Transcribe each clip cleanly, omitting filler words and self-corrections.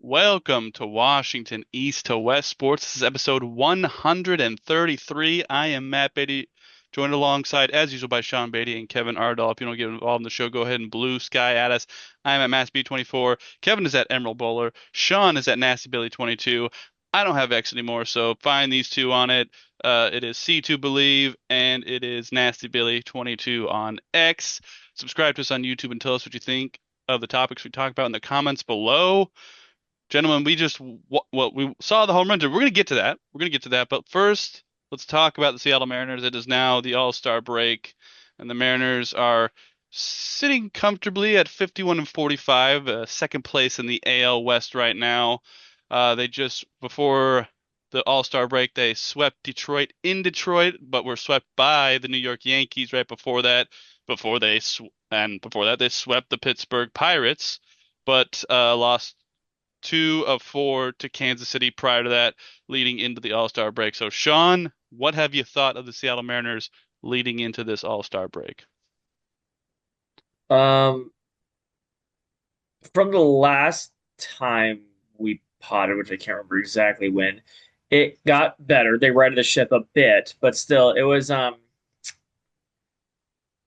Welcome to Washington East to West Sports. This is episode 133. I am Matt Beatty, joined alongside, as usual, by Sean Beatty and Kevin Ardall. If you don't get involved in the show, go ahead and blue sky at us. I am at MassB24. Kevin is at Emerald Bowler. Sean is at Nasty Billy 22. I don't have X anymore, so find these two on it. It is C2 Believe and it is Nasty Billy 22 on X. Subscribe to us on YouTube and tell us what you think of the topics we talk about in the comments below. Gentlemen, we saw the home run. We're going to get to that. We're going to get to that. But first, let's talk about the Seattle Mariners. It is now the All-Star break, and the Mariners are sitting comfortably at 51 and 45, second place in the AL West right now. They just before the All-Star break, they swept Detroit in Detroit, but were swept by the New York Yankees right before that. Before that, they swept the Pittsburgh Pirates, but lost two of four to Kansas City prior to that, leading into the All-Star break. So, Sean, what have you thought of the Seattle Mariners leading into this All-Star break? Um, from the last time we potted, which I can't remember exactly when, it got better. They righted the ship a bit, but still, it was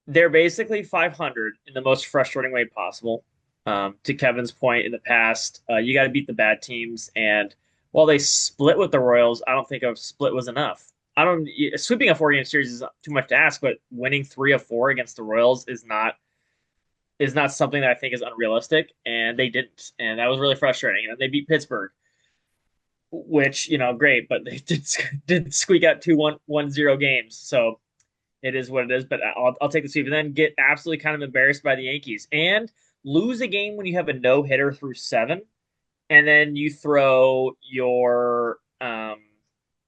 they're basically 500 in the most frustrating way possible. To Kevin's point in the past, you got to beat the bad teams, and while they split with the Royals, I don't think a split was enough. I don't Sweeping a four-game series is too much to ask, but winning three of four against the Royals is not something that I think is unrealistic, and they didn't, and that was really frustrating. And they beat Pittsburgh, which great, but they did squeak out two 1-0 games, so it is what it is. But I'll take the sweep and then get absolutely kind of embarrassed by the Yankees and lose a game when you have a no hitter through seven, and then you throw your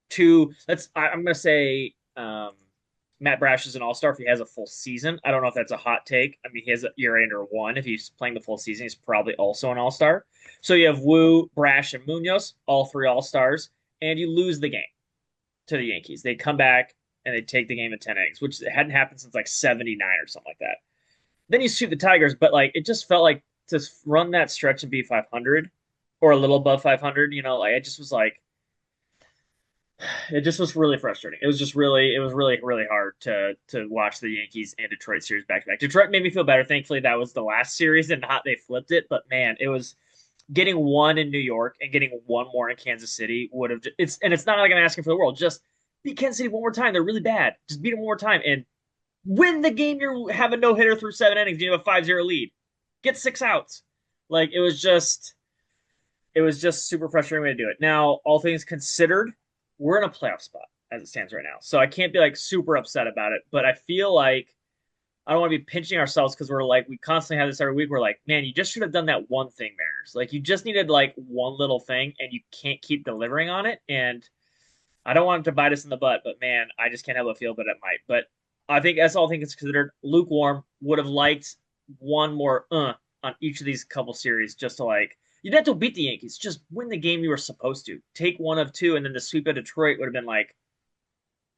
two. I'm gonna say Matt Brash is an all-star if he has a full season. I don't know if that's a hot take. I mean, he has a ERA under one. If he's playing the full season, he's probably also an all-star. So you have Wu, Brash, and Munoz, all three all-stars, and you lose the game to the Yankees. They come back and they take the game in 10 innings, which hadn't happened since like 79 or something like that. Then you sweep the Tigers, but like it just felt like to run that stretch and be 500 or a little above 500, like it just was like it just was really frustrating. It was really hard to watch the Yankees and Detroit series back to back. Detroit made me feel better. Thankfully, that was the last series and not they flipped it. But man, it was getting one in New York and getting one more in Kansas City would have. It's not like I'm asking for the world. Just beat Kansas City one more time. They're really bad. Just beat them one more time and win the game. You have a no hitter through seven innings. You have a 5-0 lead. Get six outs. Like it was just super frustrating way to do it. Now, all things considered, we're in a playoff spot as it stands right now. So I can't be like super upset about it, but I feel like I don't want to be pinching ourselves because we constantly have this every week. We're like, man, you just should have done that one thing, Mariners. Like you just needed like one little thing and you can't keep delivering on it. And I don't want it to bite us in the butt, but man, I just can't help but feel that it might. But I think that's all things considered. Lukewarm would have liked one more on each of these couple series just to like you didn't have to beat the Yankees, just win the game you were supposed to. Take one of two, and then the sweep of Detroit would have been like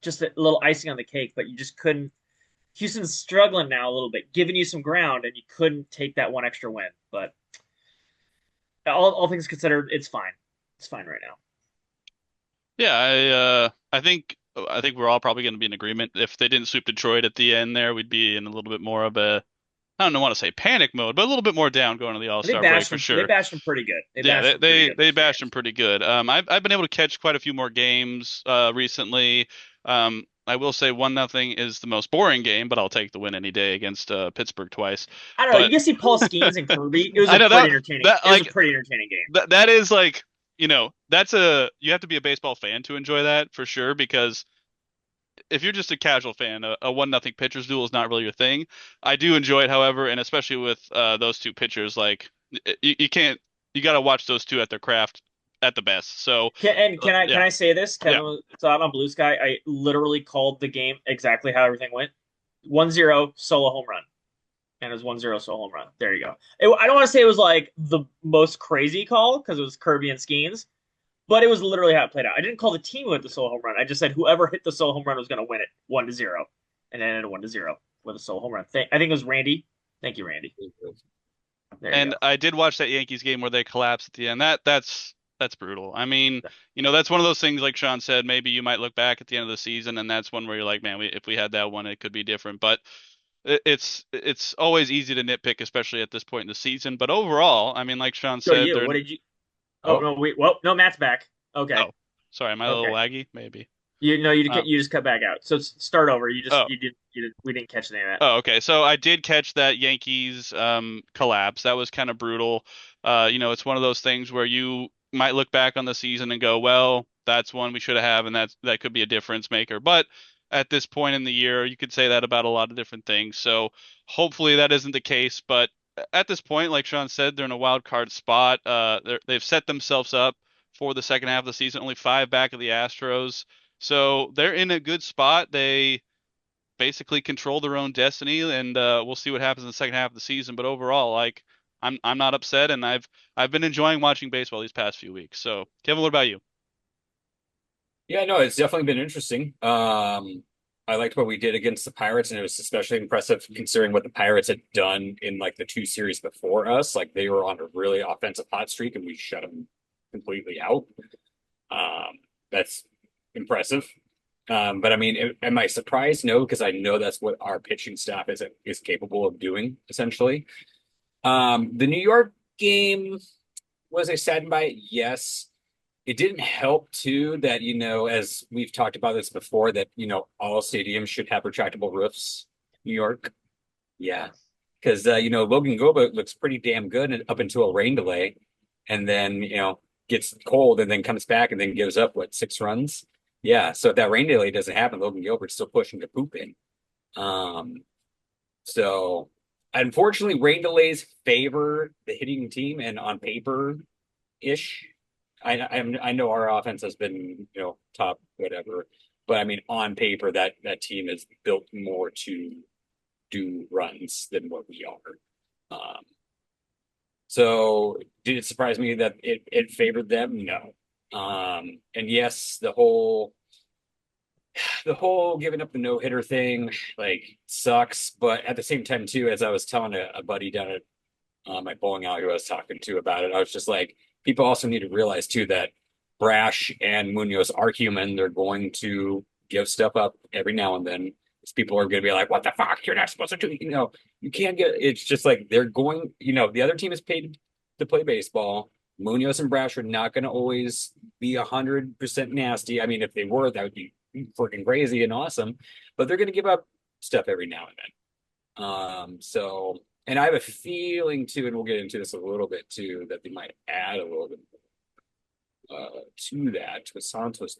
just a little icing on the cake, but you just couldn't. Houston's struggling now a little bit, giving you some ground, and you couldn't take that one extra win. But all things considered, it's fine. It's fine right now. Yeah, I think we're all probably going to be in agreement. If they didn't sweep Detroit at the end there, we'd be in a little bit more of a I don't want to say panic mode, but a little bit more down going to the They All-Star break bashed for them. They sure. bashed them pretty good. They Yeah, bashed they them pretty they, good they those two bashed him games. pretty good. I've been able to catch quite a few more games recently. I will say 1-0 is the most boring game, but I'll take the win any day against Pittsburgh twice. I don't know. You But can see Paul Skeens and Kirby. It was I a know pretty that entertaining. that It was a like pretty entertaining game. that is like that's a you have to be a baseball fan to enjoy that for sure because if you're just a casual fan, a 1-0 pitcher's duel is not really your thing. I do enjoy it, however, and especially with those two pitchers, like you can't you got to watch those two at their craft at the best. So Can yeah, I say this? yeah. Kevin was out on Blue Sky. I literally called the game exactly how everything went. 1-0 solo home run. And it was 1-0 solo home run. There you go. I don't want to say it was like the most crazy call because it was Kirby and Skeens, but it was literally how it played out. I didn't call the team who hit the solo home run. I just said whoever hit the solo home run was going to win it 1-0. And then it ended 1-0 with a solo home run. I think it was Randy. Thank you, Randy. There you And go. I did watch that Yankees game where they collapsed at the end. That's brutal. I mean, that's one of those things like Sean said, maybe you might look back at the end of the season and that's one where you're like, man, if we had that one, it could be different. But it's always easy to nitpick, especially at this point in the season. But overall, I mean, like Sean Go to said, you. they're What did you? Oh Oh, no, wait. Well, no, Matt's back. Okay, oh, sorry, am I a little okay. laggy? Maybe. You know, Um, you just cut back out. So start over. oh, You did we didn't catch any of that. Oh, okay. So I did catch that Yankees collapse. That was kind of brutal. It's one of those things where you might look back on the season and go, well, that's one we should have, and that could be a difference maker. But at this point in the year, you could say that about a lot of different things. So hopefully that isn't the case. But at this point, like Sean said, they're in a wild card spot. They've set themselves up for the second half of the season, only 5 back of the Astros. So they're in a good spot. They basically control their own destiny, and we'll see what happens in the second half of the season. But overall, like I'm not upset, and I've been enjoying watching baseball these past few weeks. So, Kevin, what about you? yeah, no, it's definitely been interesting. I liked what we did against the Pirates, and it was especially impressive considering what the Pirates had done in like the two series before us. Like they were on a really offensive hot streak, and we shut them completely out. That's impressive. But I mean, am I surprised? No, because I know that's what our pitching staff is capable of doing, essentially. The New York game, was I saddened by it? Yes. It didn't help too that, as we've talked about this before, that, all stadiums should have retractable roofs. New York. Yeah. Because, Logan Gilbert looks pretty damn good up until a rain delay and then, gets cold and then comes back and then gives up, what, 6 runs? Yeah. So if that rain delay doesn't happen, Logan Gilbert's still pushing to poop in. Um, so unfortunately, rain delays favor the hitting team and on paper ish. I know our offense has been top whatever, but I mean on paper that team is built more to do runs than what we are. So did it surprise me that it favored them? No. And yes, the whole giving up the no hitter thing like sucks, but at the same time too, as I was telling a buddy down at my bowling alley who I was talking to about it, I was just like, people also need to realize too that Brash and Munoz are human. They're going to give stuff up every now and then. These people are going to be like, "What the fuck? You're not supposed to do." You can't get. It's just like they're going. The other team is paid to play baseball. Munoz and Brash are not going to always be 100% nasty. I mean, if they were, that would be freaking crazy and awesome. But they're going to give up stuff every now and then. And I have a feeling too, and we'll get into this a little bit too, that they might add a little bit to that with Santos.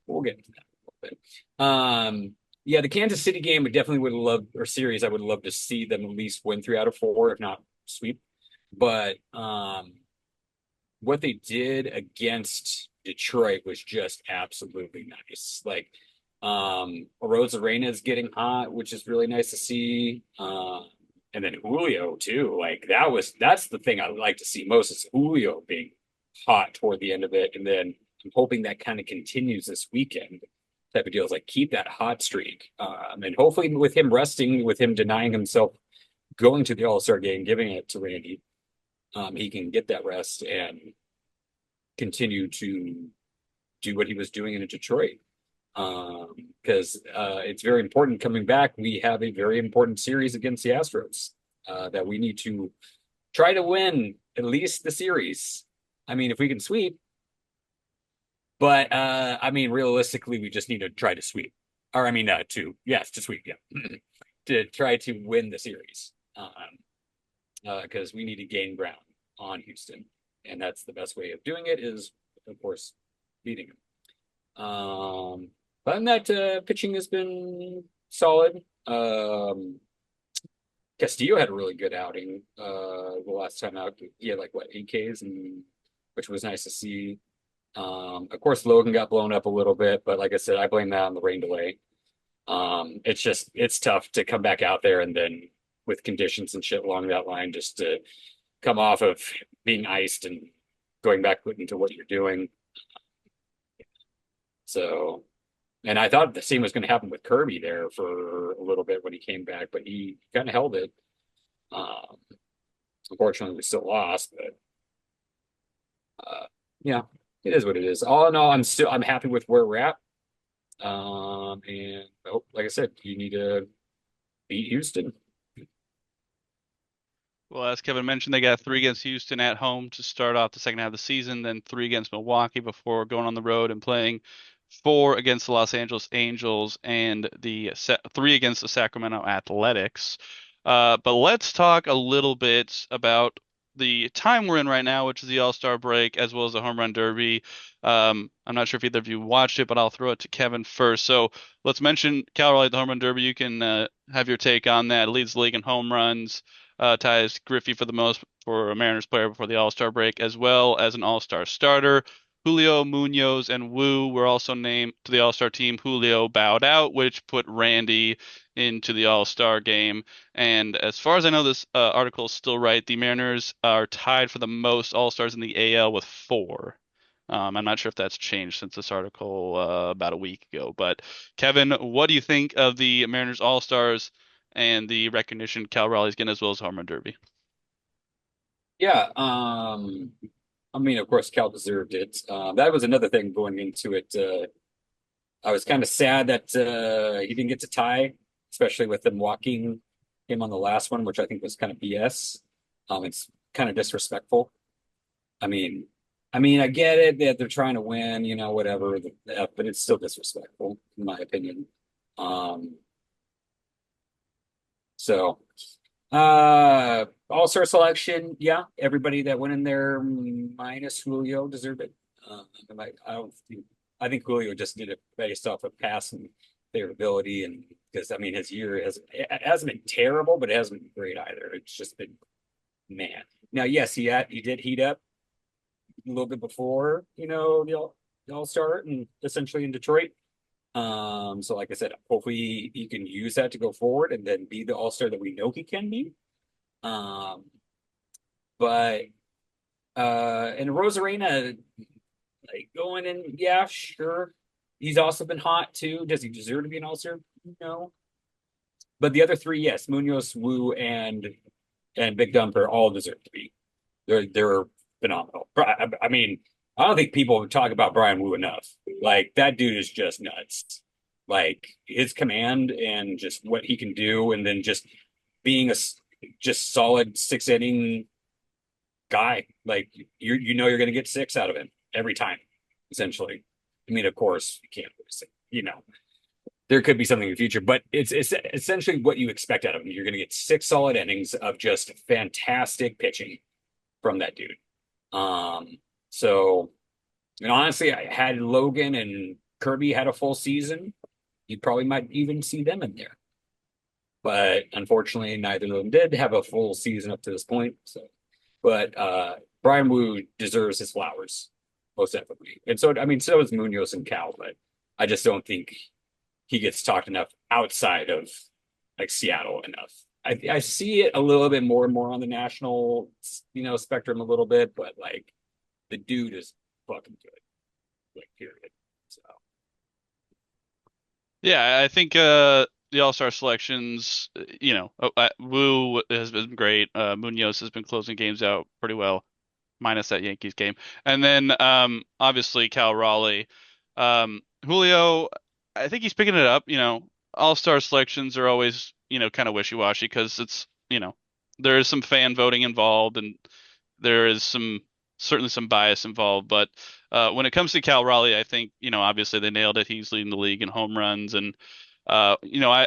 We'll get into that a little bit. Yeah, the Kansas City game would definitely would love or series. I would love to see them at least win 3 out of 4, if not sweep. But what they did against Detroit was just absolutely nice. Like Arozarena is getting hot, which is really nice to see. And then Julio too. Like that's the thing I like to see most is Julio being hot toward the end of it. And then I'm hoping that kind of continues this weekend type of deals. Like keep that hot streak. And hopefully with him resting, with him denying himself going to the All-Star game, giving it to Randy, he can get that rest and continue to do what he was doing in Detroit. Because it's very important coming back. We have a very important series against the Astros that we need to try to win at least the series. I mean, if we can sweep, but I mean, realistically, we just need to try to sweep. Or I mean, to sweep, yeah, to try to win the series. Because we need to gain ground on Houston, and that's the best way of doing it is, of course, beating them. But in that, pitching has been solid. Castillo had a really good outing the last time out. He had like what 8 Ks, and which was nice to see. Of course, Logan got blown up a little bit, but like I said, I blame that on the rain delay. It's tough to come back out there and then with conditions and shit along that line, just to come off of being iced and going back into what you're doing. So, and I thought the same was going to happen with Kirby there for a little bit when he came back, but he kind of held it. Um, Unfortunately, we still lost, but yeah, it is what it is. All in all, I'm happy with where we're at. And like I said, you need to beat Houston. Well, as Kevin mentioned, they got three against Houston at home to start off the second half of the season, then three against Milwaukee before going on the road and playing four against the Los Angeles Angels and three against the Sacramento Athletics. But let's talk a little bit about the time we're in right now, which is the All-Star break as well as the Home Run Derby. I'm not sure if either of you watched it, but I'll throw it to Kevin first. So let's mention Cal Raleigh, the Home Run Derby. You can have your take on that. It leads the league in home runs, ties Griffey for the most for a Mariners player before the All-Star break, as well as an All-Star starter. Julio, Munoz, and Wu were also named to the All-Star team. Julio bowed out, which put Randy into the All-Star game. And as far as I know, this article is still right. The Mariners are tied for the most All-Stars in the AL with four. I'm not sure if that's changed since this article about a week ago. But Kevin, what do you think of the Mariners All-Stars and the recognition Cal Raleigh's getting as well as Home Run Derby? Yeah, I mean, of course, Cal deserved it. That was another thing going into it. I was kind of sad that he didn't get to tie, especially with them walking him on the last one, which I think was kind of BS. It's kind of disrespectful. I mean, I get it that they're trying to win, whatever, but it's still disrespectful, in my opinion. Um, so, all-star selection, yeah, everybody that went in there minus Julio deserved it. I don't think, I think Julio just did it based off of passing favorability, and because I mean his year it hasn't been terrible, but it hasn't been great either. It's just been man. Now, yes, he did heat up a little bit before, the All-Star and essentially in Detroit. So like I said, hopefully he can use that to go forward and then be the All-Star that we know he can be. Um, but and Rosarena, like going in, yeah, sure. He's also been hot too. Does he deserve to be an All-Star? No. But the other three, yes, Munoz, Wu, and Big Dumper all deserve to be. They're phenomenal. I mean, I don't think people talk about Brian Wu enough. Like that dude is just nuts. Like his command and just what he can do, and then just being just solid 6 inning guy. Like you're going to get six out of him every time, essentially. I mean, of course, you can't, there could be something in the future, but it's essentially what you expect out of him. You're going to get 6 solid innings of just fantastic pitching from that dude. Um, so, and honestly, I had Logan and Kirby had a full season. You probably might even see them in there. But unfortunately, neither of them did have a full season up to this point. So, but Brian Wu deserves his flowers, most definitely. And so, I mean, so does Munoz and Cal, but I just don't think he gets talked enough outside of like Seattle enough. I see it a little bit more and more on the national, spectrum a little bit, but like the dude is fucking good, like period. So Yeah, I think the All-Star selections, Wu has been great. Munoz has been closing games out pretty well, minus that Yankees game. And then obviously Cal Raleigh. Julio, I think he's picking it up. All-Star selections are always, kind of wishy-washy because there is some fan voting involved and there is certainly some bias involved. But when it comes to Cal Raleigh, I think, obviously they nailed it. He's leading the league in home runs. And, I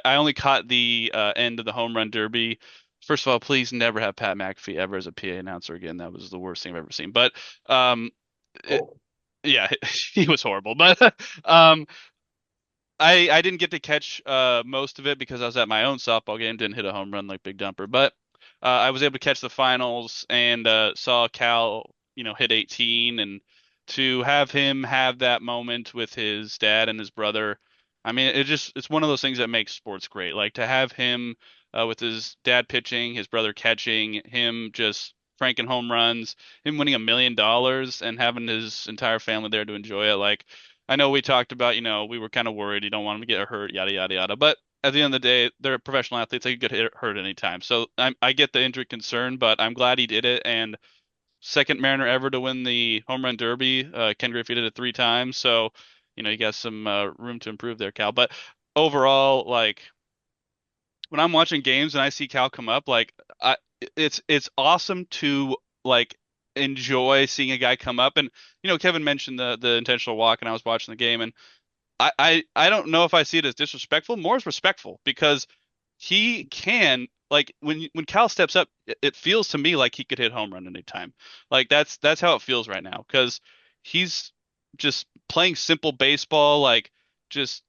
only caught the end of the home run derby. First of all, please never have Pat McAfee ever as a PA announcer again. That was the worst thing I've ever seen. But it, oh, yeah, he was horrible. But um, I didn't get to catch most of it because I was at my own softball game, didn't hit a home run like Big Dumper, but I was able to catch the finals and saw Cal, hit 18 and to have him have that moment with his dad and his brother. I mean, it's one of those things that makes sports great. Like to have him with his dad pitching, his brother catching, him just cranking home runs, him winning $1 million and having his entire family there to enjoy it. Like I know we talked about, we were kind of worried. You don't want him to get hurt, yada, yada, yada. But at the end of the day, they're professional athletes. They could get hurt anytime. So I get the injury concern, but I'm glad he did it. And second Mariner ever to win the home run derby. Ken Griffey did it 3 times. So, you got some room to improve there, Cal. But overall, like when I'm watching games and I see Cal come up, like it's awesome to like enjoy seeing a guy come up. And Kevin mentioned the intentional walk, and I was watching the game, and I don't know if I see it as disrespectful, more as respectful, because he can, like, when Cal steps up, it feels to me like he could hit home run anytime. Like that's how it feels right now, because he's just playing simple baseball, like just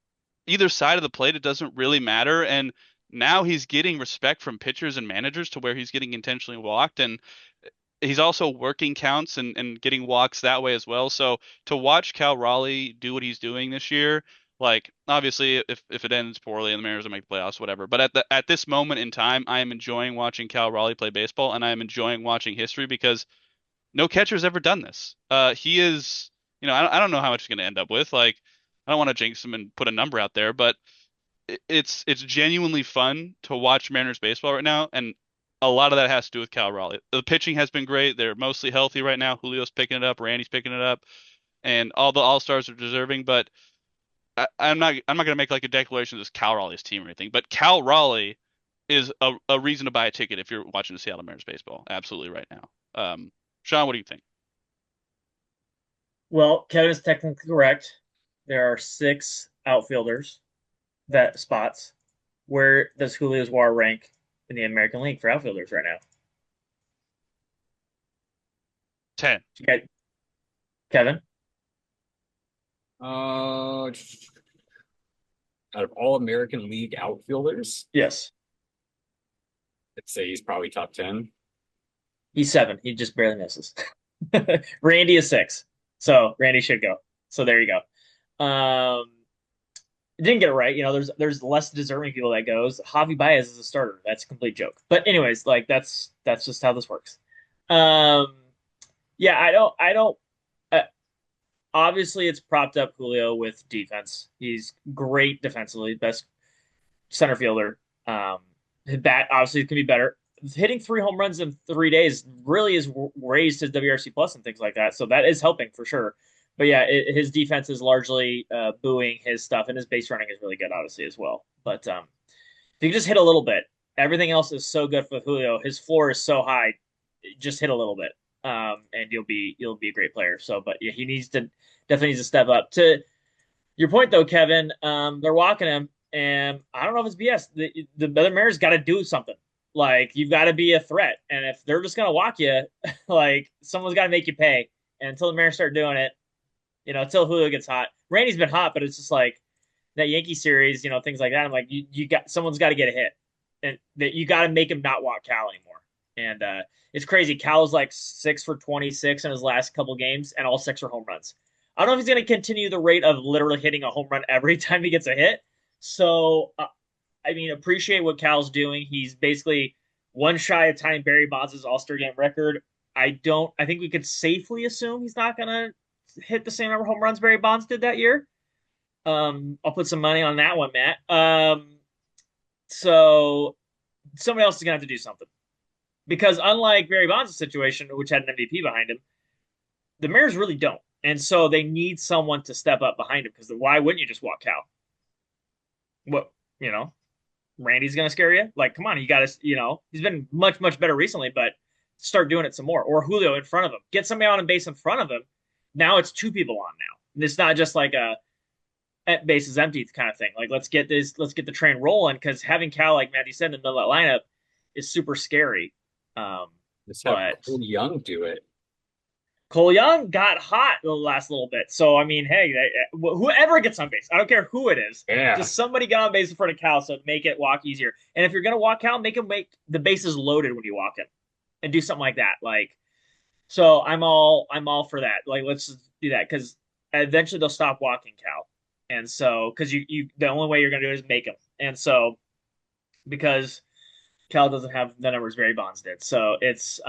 either side of the plate, it doesn't really matter. And now he's getting respect from pitchers and managers to where he's getting intentionally walked, and he's also working counts and getting walks that way as well. So to watch Cal Raleigh do what he's doing this year, like obviously if it ends poorly and the Mariners don't make the playoffs, whatever. But at this moment in time, I am enjoying watching Cal Raleigh play baseball, and I am enjoying watching history because no catcher's ever done this. He is, I don't know how much he's going to end up with. Like, I don't want to jinx him and put a number out there, but it's genuinely fun to watch Mariners baseball right now, and a lot of that has to do with Cal Raleigh. The pitching has been great. They're mostly healthy right now. Julio's picking it up, Randy's picking it up, and all the All-Stars are deserving. But I'm not gonna make like a declaration this Cal Raleigh's team or anything. But Cal Raleigh is a reason to buy a ticket if you're watching the Seattle Mariners baseball. Absolutely right now. Sean, what do you think? Well, Kevin is technically correct. There are 6 outfielders that spots. Where does Julio Suarez rank in the American League for outfielders right now? 10. You got Kevin? Out of all American League outfielders, Yes. I'd say he's probably top 10. He's 7. He just barely misses. Randy is 6. So Randy should go. So there you go. Didn't get it right. There's less deserving people that goes. Javi Baez is a starter. That's a complete joke. But anyways, like that's just how this works. Um, yeah, I don't. Uh, Obviously, it's propped up Julio with defense. He's great defensively, best center fielder. His bat obviously can be better. Hitting 3 home runs in 3 days really is raised his WRC plus and things like that. So that is helping for sure. But yeah, his defense is largely booing his stuff, and his base running is really good, obviously as well. But if you just hit a little bit, everything else is so good for Julio. His floor is so high, just hit a little bit, and you'll be a great player. So, but yeah, he definitely needs to step up. To your point though, Kevin, they're walking him, and I don't know if it's BS. The other Mariners got to do something. Like you've got to be a threat, and if they're just gonna walk you, like someone's got to make you pay. And until the Mariners start doing it, until Julio gets hot. Randy's been hot, but it's just like that Yankee series, things like that. I'm like, you got someone's got to get a hit, and that you got to make him not walk Cal anymore. And it's crazy. Cal's like 6 for 26 in his last couple games, and all 6 are home runs. I don't know if he's going to continue the rate of literally hitting a home run every time he gets a hit. So, I mean, appreciate what Cal's doing. He's basically one shy of tying Barry Bonds' All-Star game record. I think we could safely assume he's not going to hit the same number of home runs Barry Bonds did that year. I'll put some money on that one, Matt. So somebody else is going to have to do something. Because unlike Barry Bonds' situation, which had an MVP behind him, the Mariners really don't. And so they need someone to step up behind him, because why wouldn't you just walk Cal? What, Randy's going to scare you? Like, come on, you got to, he's been much, much better recently, but start doing it some more. Or Julio in front of him. Get somebody on base in front of him. Now it's 2 people on now. And it's not just like a base is empty kind of thing. Like, let's get the train rolling, because having Cal, like Matthew said, in the middle of that lineup is super scary. Let's have Cole Young do it. Cole Young got hot the last little bit. So, I mean, hey, whoever gets on base, I don't care who it is. Yeah. Just somebody get on base in front of Cal, so make it walk easier. And if you're going to walk Cal, make the bases loaded when you walk him, and do something like that. Like, so I'm all for that. Like, let's just do that, because eventually they'll stop walking Cal. And so, because the only way you're going to do it is make him. And so, because Cal doesn't have the numbers Barry Bonds did. So it's,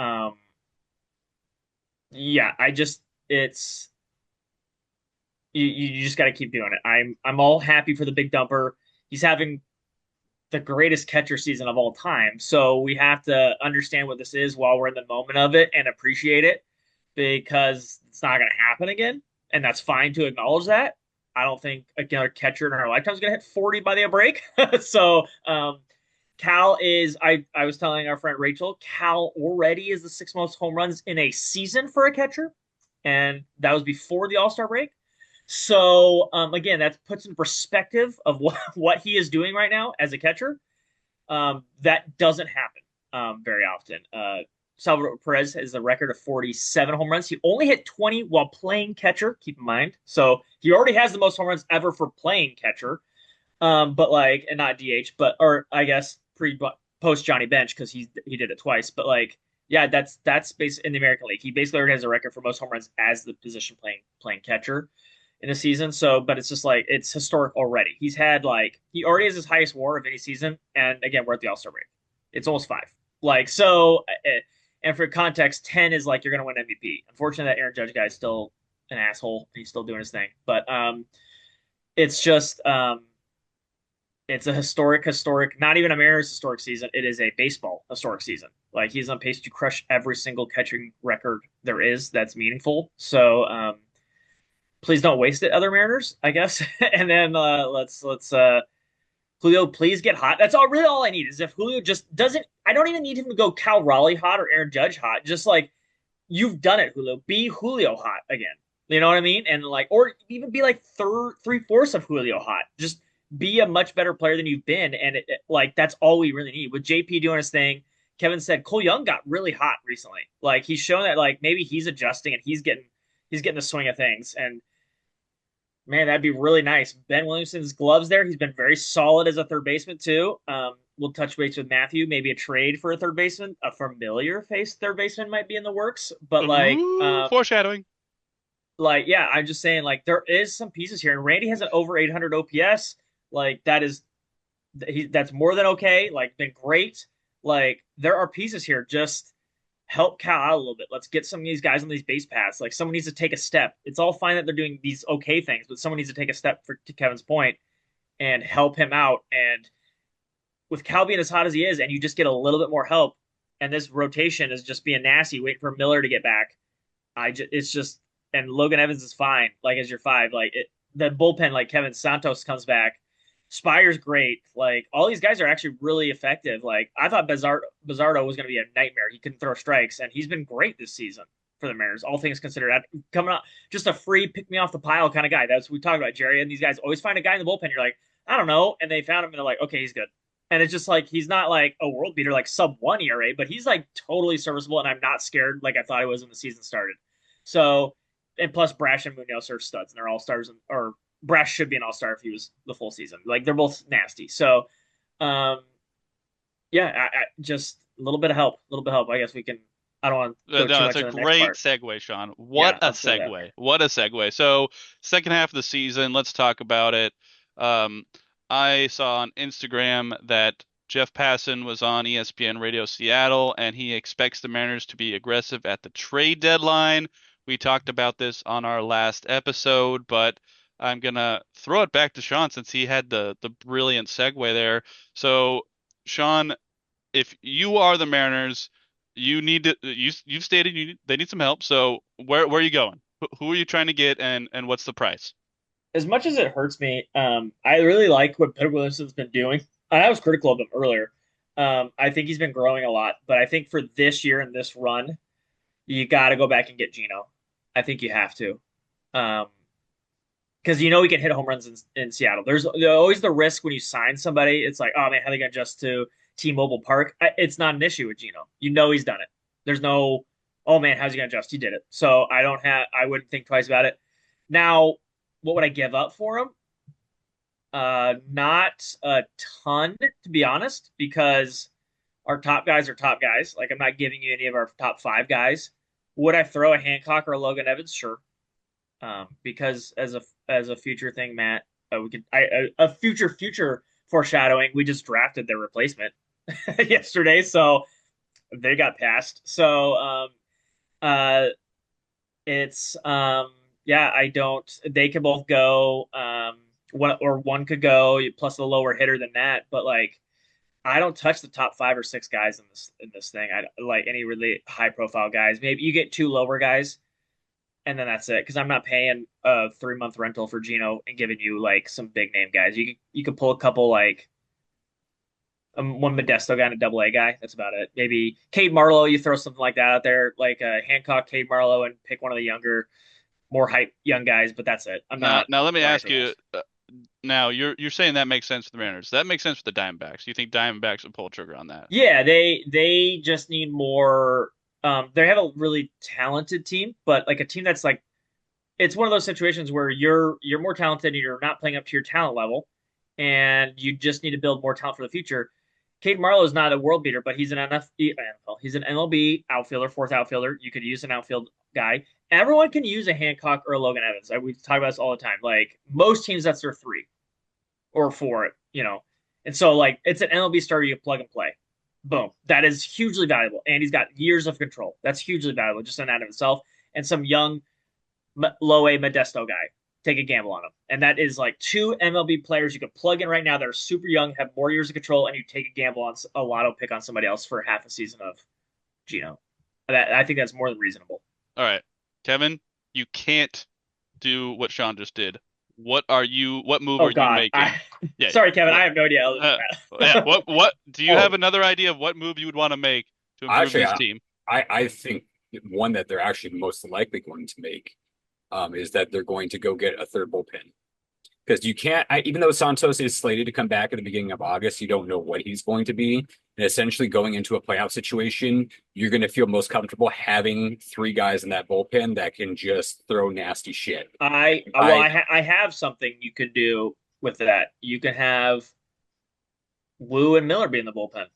yeah, it's, you just got to keep doing it. I'm all happy for the big dumper. He's having the greatest catcher season of all time. So we have to understand what this is while we're in the moment of it and appreciate it because it's not going to happen again. And that's fine to acknowledge that. I don't think another catcher in our lifetime is going to hit 40 by the break. So Cal is, I was telling our friend Rachel, Cal already is the sixth most home runs in a season for a catcher. And that was before the All Star break. So again, that puts in perspective of what he is doing right now as a catcher. That doesn't happen very often. Salvador Perez has a record of 47 home runs. He only hit 20 while playing catcher, keep in mind. So he already has the most home runs ever for playing catcher. But like, and not DH, but, or I guess post Johnny Bench because he did it twice. But like, yeah, that's based in the American League. He basically already has a record for most home runs as the position playing catcher in a season. So, but it's just like it's historic already. He's had like he already has his highest WAR of any season, and again, we're at the All Star break. It's almost five. Like so, and for context, 10 is like you're gonna win MVP. Unfortunately, that Aaron Judge guy is still an asshole. He's still doing his thing, but it's just it's a historic, not even a Mariners historic season. It is a baseball historic season. Like he's on pace to crush every single catching record there is that's meaningful. So please don't waste it, other Mariners, I guess. And then let's Julio, please get hot. That's all I need is if Julio just doesn't. I don't even need him to go Cal Raleigh hot or Aaron Judge hot. Just like you've done it, Julio. Be Julio hot again. You know what I mean? And like, or even be like three-fourths of Julio hot. Just be a much better player than you've been, and like that's all we really need. With JP doing his thing, Kevin said Cole Young got really hot recently. Like he's shown that like maybe he's adjusting and he's getting the swing of things. And man, that'd be really nice. Ben Williamson's gloves there. He's been very solid as a third baseman too. We'll touch base with Matthew. Maybe a trade for a third baseman, a familiar face third baseman might be in the works. But Ooh, foreshadowing. like yeah, I'm just saying like there is some pieces here, and Randy has an over 800 OPS. Like that's more than okay. Like been great. Like there are pieces here. Just help Cal out a little bit. Let's get some of these guys on these base paths. Like someone needs to take a step. It's all fine that they're doing these okay things, but someone needs to take a step to Kevin's point and help him out. And with Cal being as hot as he is, and you just get a little bit more help, and this rotation is just being nasty, waiting for Miller to get back. It's just and Logan Evans is fine. Like as your five, like the bullpen, like Kevin Santos comes back. Spire's great. Like all these guys are actually really effective. Like I thought Bizardo was going to be a nightmare. He couldn't throw strikes, and he's been great this season for the Mariners. All things considered, coming out just a free pick me off the pile kind of guy. That's what we talked about, Jerry. And these guys always find a guy in the bullpen. You're like, I don't know, and they found him, and they're like, okay, he's good. And it's just like he's not like a world beater, like sub one ERA, but he's like totally serviceable, and I'm not scared like I thought he was when the season started. So, and plus Brash and Munoz are studs, and they're all stars, or Brash should be an all-star if he was the full season. Like they're both nasty. So, um, yeah, I just a little bit of help, a little bit of help. I guess we can. I don't want to go too No, much it's a on the next great part. segue, Sean. Yeah, What a let's go that segue. way. What a segue. So, second half of the season, let's talk about it. Um, I saw on Instagram that Jeff Passan was on ESPN Radio Seattle, and he expects the Mariners to be aggressive at the trade deadline. We talked about this on our last episode, but I'm gonna throw it back to Sean since he had the brilliant segue there. So, Sean, if you are the Mariners, you need to you've stated they need some help. So where are you going? Who are you trying to get, and what's the price? As much as it hurts me, I really like what Pedro Wilson's been doing. And I was critical of him earlier. I think he's been growing a lot, but I think for this year and this run, you got to go back and get Gino. I think you have to. Um, because you know he can hit home runs in Seattle. There's always the risk when you sign somebody. It's like, oh man, how are they gonna adjust to T-Mobile Park? It's not an issue with Gino. You know he's done it. There's no, oh man, how's he gonna adjust? He did it. So I wouldn't think twice about it. Now, what would I give up for him? Not a ton, to be honest, because our top guys are top guys. Like I'm not giving you any of our top five guys. Would I throw a Hancock or a Logan Evans? Sure. Because as a future thing, Matt, we could a future foreshadowing. We just drafted their replacement yesterday, so they got passed. So uh, it's yeah, I don't. They could both go. One could go plus a lower hitter than that, but like I don't touch the top 5 or 6 guys in this thing. I like any really high profile guys. Maybe you get 2 lower guys, and then that's it. Because I'm not paying a 3 month rental for Gino and giving you like some big name guys. You could pull a couple like one Modesto guy and a double A guy. That's about it. Maybe Cade Marlowe. You throw something like that out there, like Hancock, Cade Marlowe, and pick one of the younger, more hype young guys. But that's it. I'm Now, not now let me doing ask anything you. else. Now you're saying that makes sense for the Mariners. That makes sense for the Diamondbacks. You think Diamondbacks would pull a trigger on that? Yeah, they just need more. They have a really talented team, but like a team that's like it's one of those situations where you're more talented and you're not playing up to your talent level, and you just need to build more talent for the future. Cade Marlowe is not a world beater, but he's an NFL, he's an MLB outfielder, fourth outfielder. You could use an outfield guy. Everyone can use a Hancock or a Logan Evans. We talk about this all the time. Like most teams, that's their 3 or 4, And so like it's an MLB starter you plug and play. Boom. That is hugely valuable. And he's got years of control. That's hugely valuable just in that of itself. And some young low A Modesto guy. Take a gamble on him. And that is like 2 MLB players you could plug in right now that are super young, have more years of control, and you take a gamble on a lotto pick on somebody else for half a season of Gino. I think that's more than reasonable. All right, Kevin, you can't do what Sean just did. What move Oh are you God. making? Yeah. Sorry, Kevin, What, I have no idea. yeah. What do you have Oh, another idea of what move you would want to make to improve actually, this team? I think one that they're actually most likely going to make is that they're going to go get a third bullpen. Because you can't, even though Santos is slated to come back at the beginning of August, you don't know what he's going to be. And essentially, going into a playoff situation, you're going to feel most comfortable having 3 guys in that bullpen that can just throw nasty shit. I have something you could do with that. You can have Wu and Miller be in the bullpen.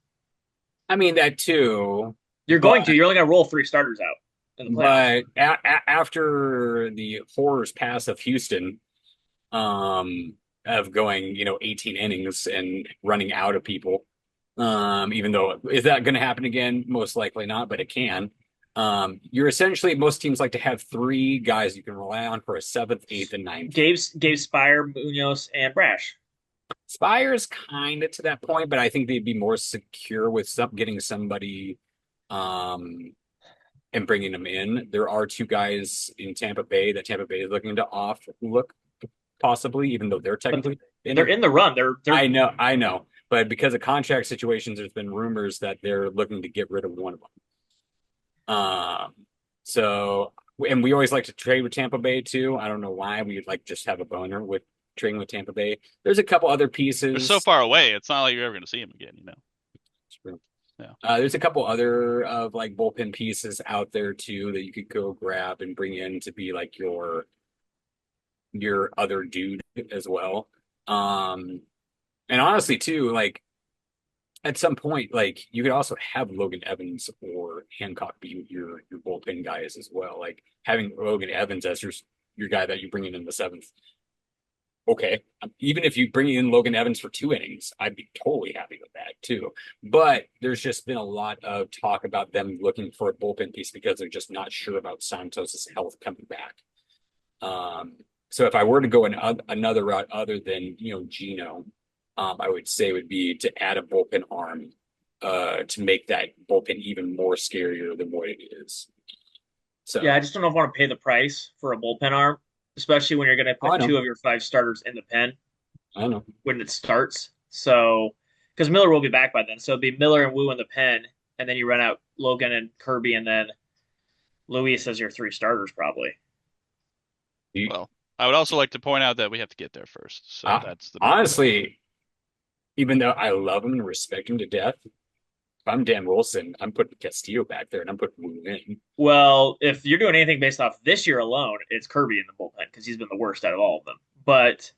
I mean, that too. You're But going to. You're only going to roll 3 starters out in the playoffs. but after the horrors pass of Houston, of going, 18 innings and running out of people. Even though is that going to happen again? Most likely not, but it can. You're essentially most teams like to have 3 guys you can rely on for a seventh, eighth, and ninth. Gave Spire, Munoz, and Brash. Spire's kind of to that point, but I think they'd be more secure with getting somebody, and bringing them in. There are 2 guys in Tampa Bay that Tampa Bay is looking to look possibly, even though they're technically They're in the run. They're I know, but because of contract situations, there's been rumors that they're looking to get rid of one of them. So, and we always like to trade with Tampa Bay too. I don't know why we would like just have a boner with trading with Tampa Bay. There's a couple other They're so pieces. far away. It's not like you're ever going to see him again. Yeah. There's a couple other of like bullpen pieces out there too that you could go grab and bring in to be like your other dude as well. And honestly too, like at some point, like you could also have Logan Evans or Hancock be your bullpen guys as well. Like having Logan Evans as your guy that you bring in the seventh. Okay, even if you bring in Logan Evans for 2 innings, I'd be totally happy with that too. But there's just been a lot of talk about them looking for a bullpen piece because they're just not sure about Santos's health coming back. So if I were to go another route other than Gino, I would say would be to add a bullpen arm to make that bullpen even more scarier than what it is. So Yeah, I just don't know if I want to pay the price for a bullpen arm, especially when you're going to I put know. 2 of your 5 starters in the pen I don't know. when it starts. So, because Miller will be back by then, so it'd be Miller and Wu in the pen, and then you run out Logan and Kirby, and then Luis as your 3 starters probably. Well, I would also like to point out that we have to get there first. So that's the Honestly, even though I love him and respect him to death, if I'm Dan Wilson, I'm putting Castillo back there and I'm putting Wu in. Well, if you're doing anything based off this year alone, it's Kirby in the bullpen because he's been the worst out of all of them. But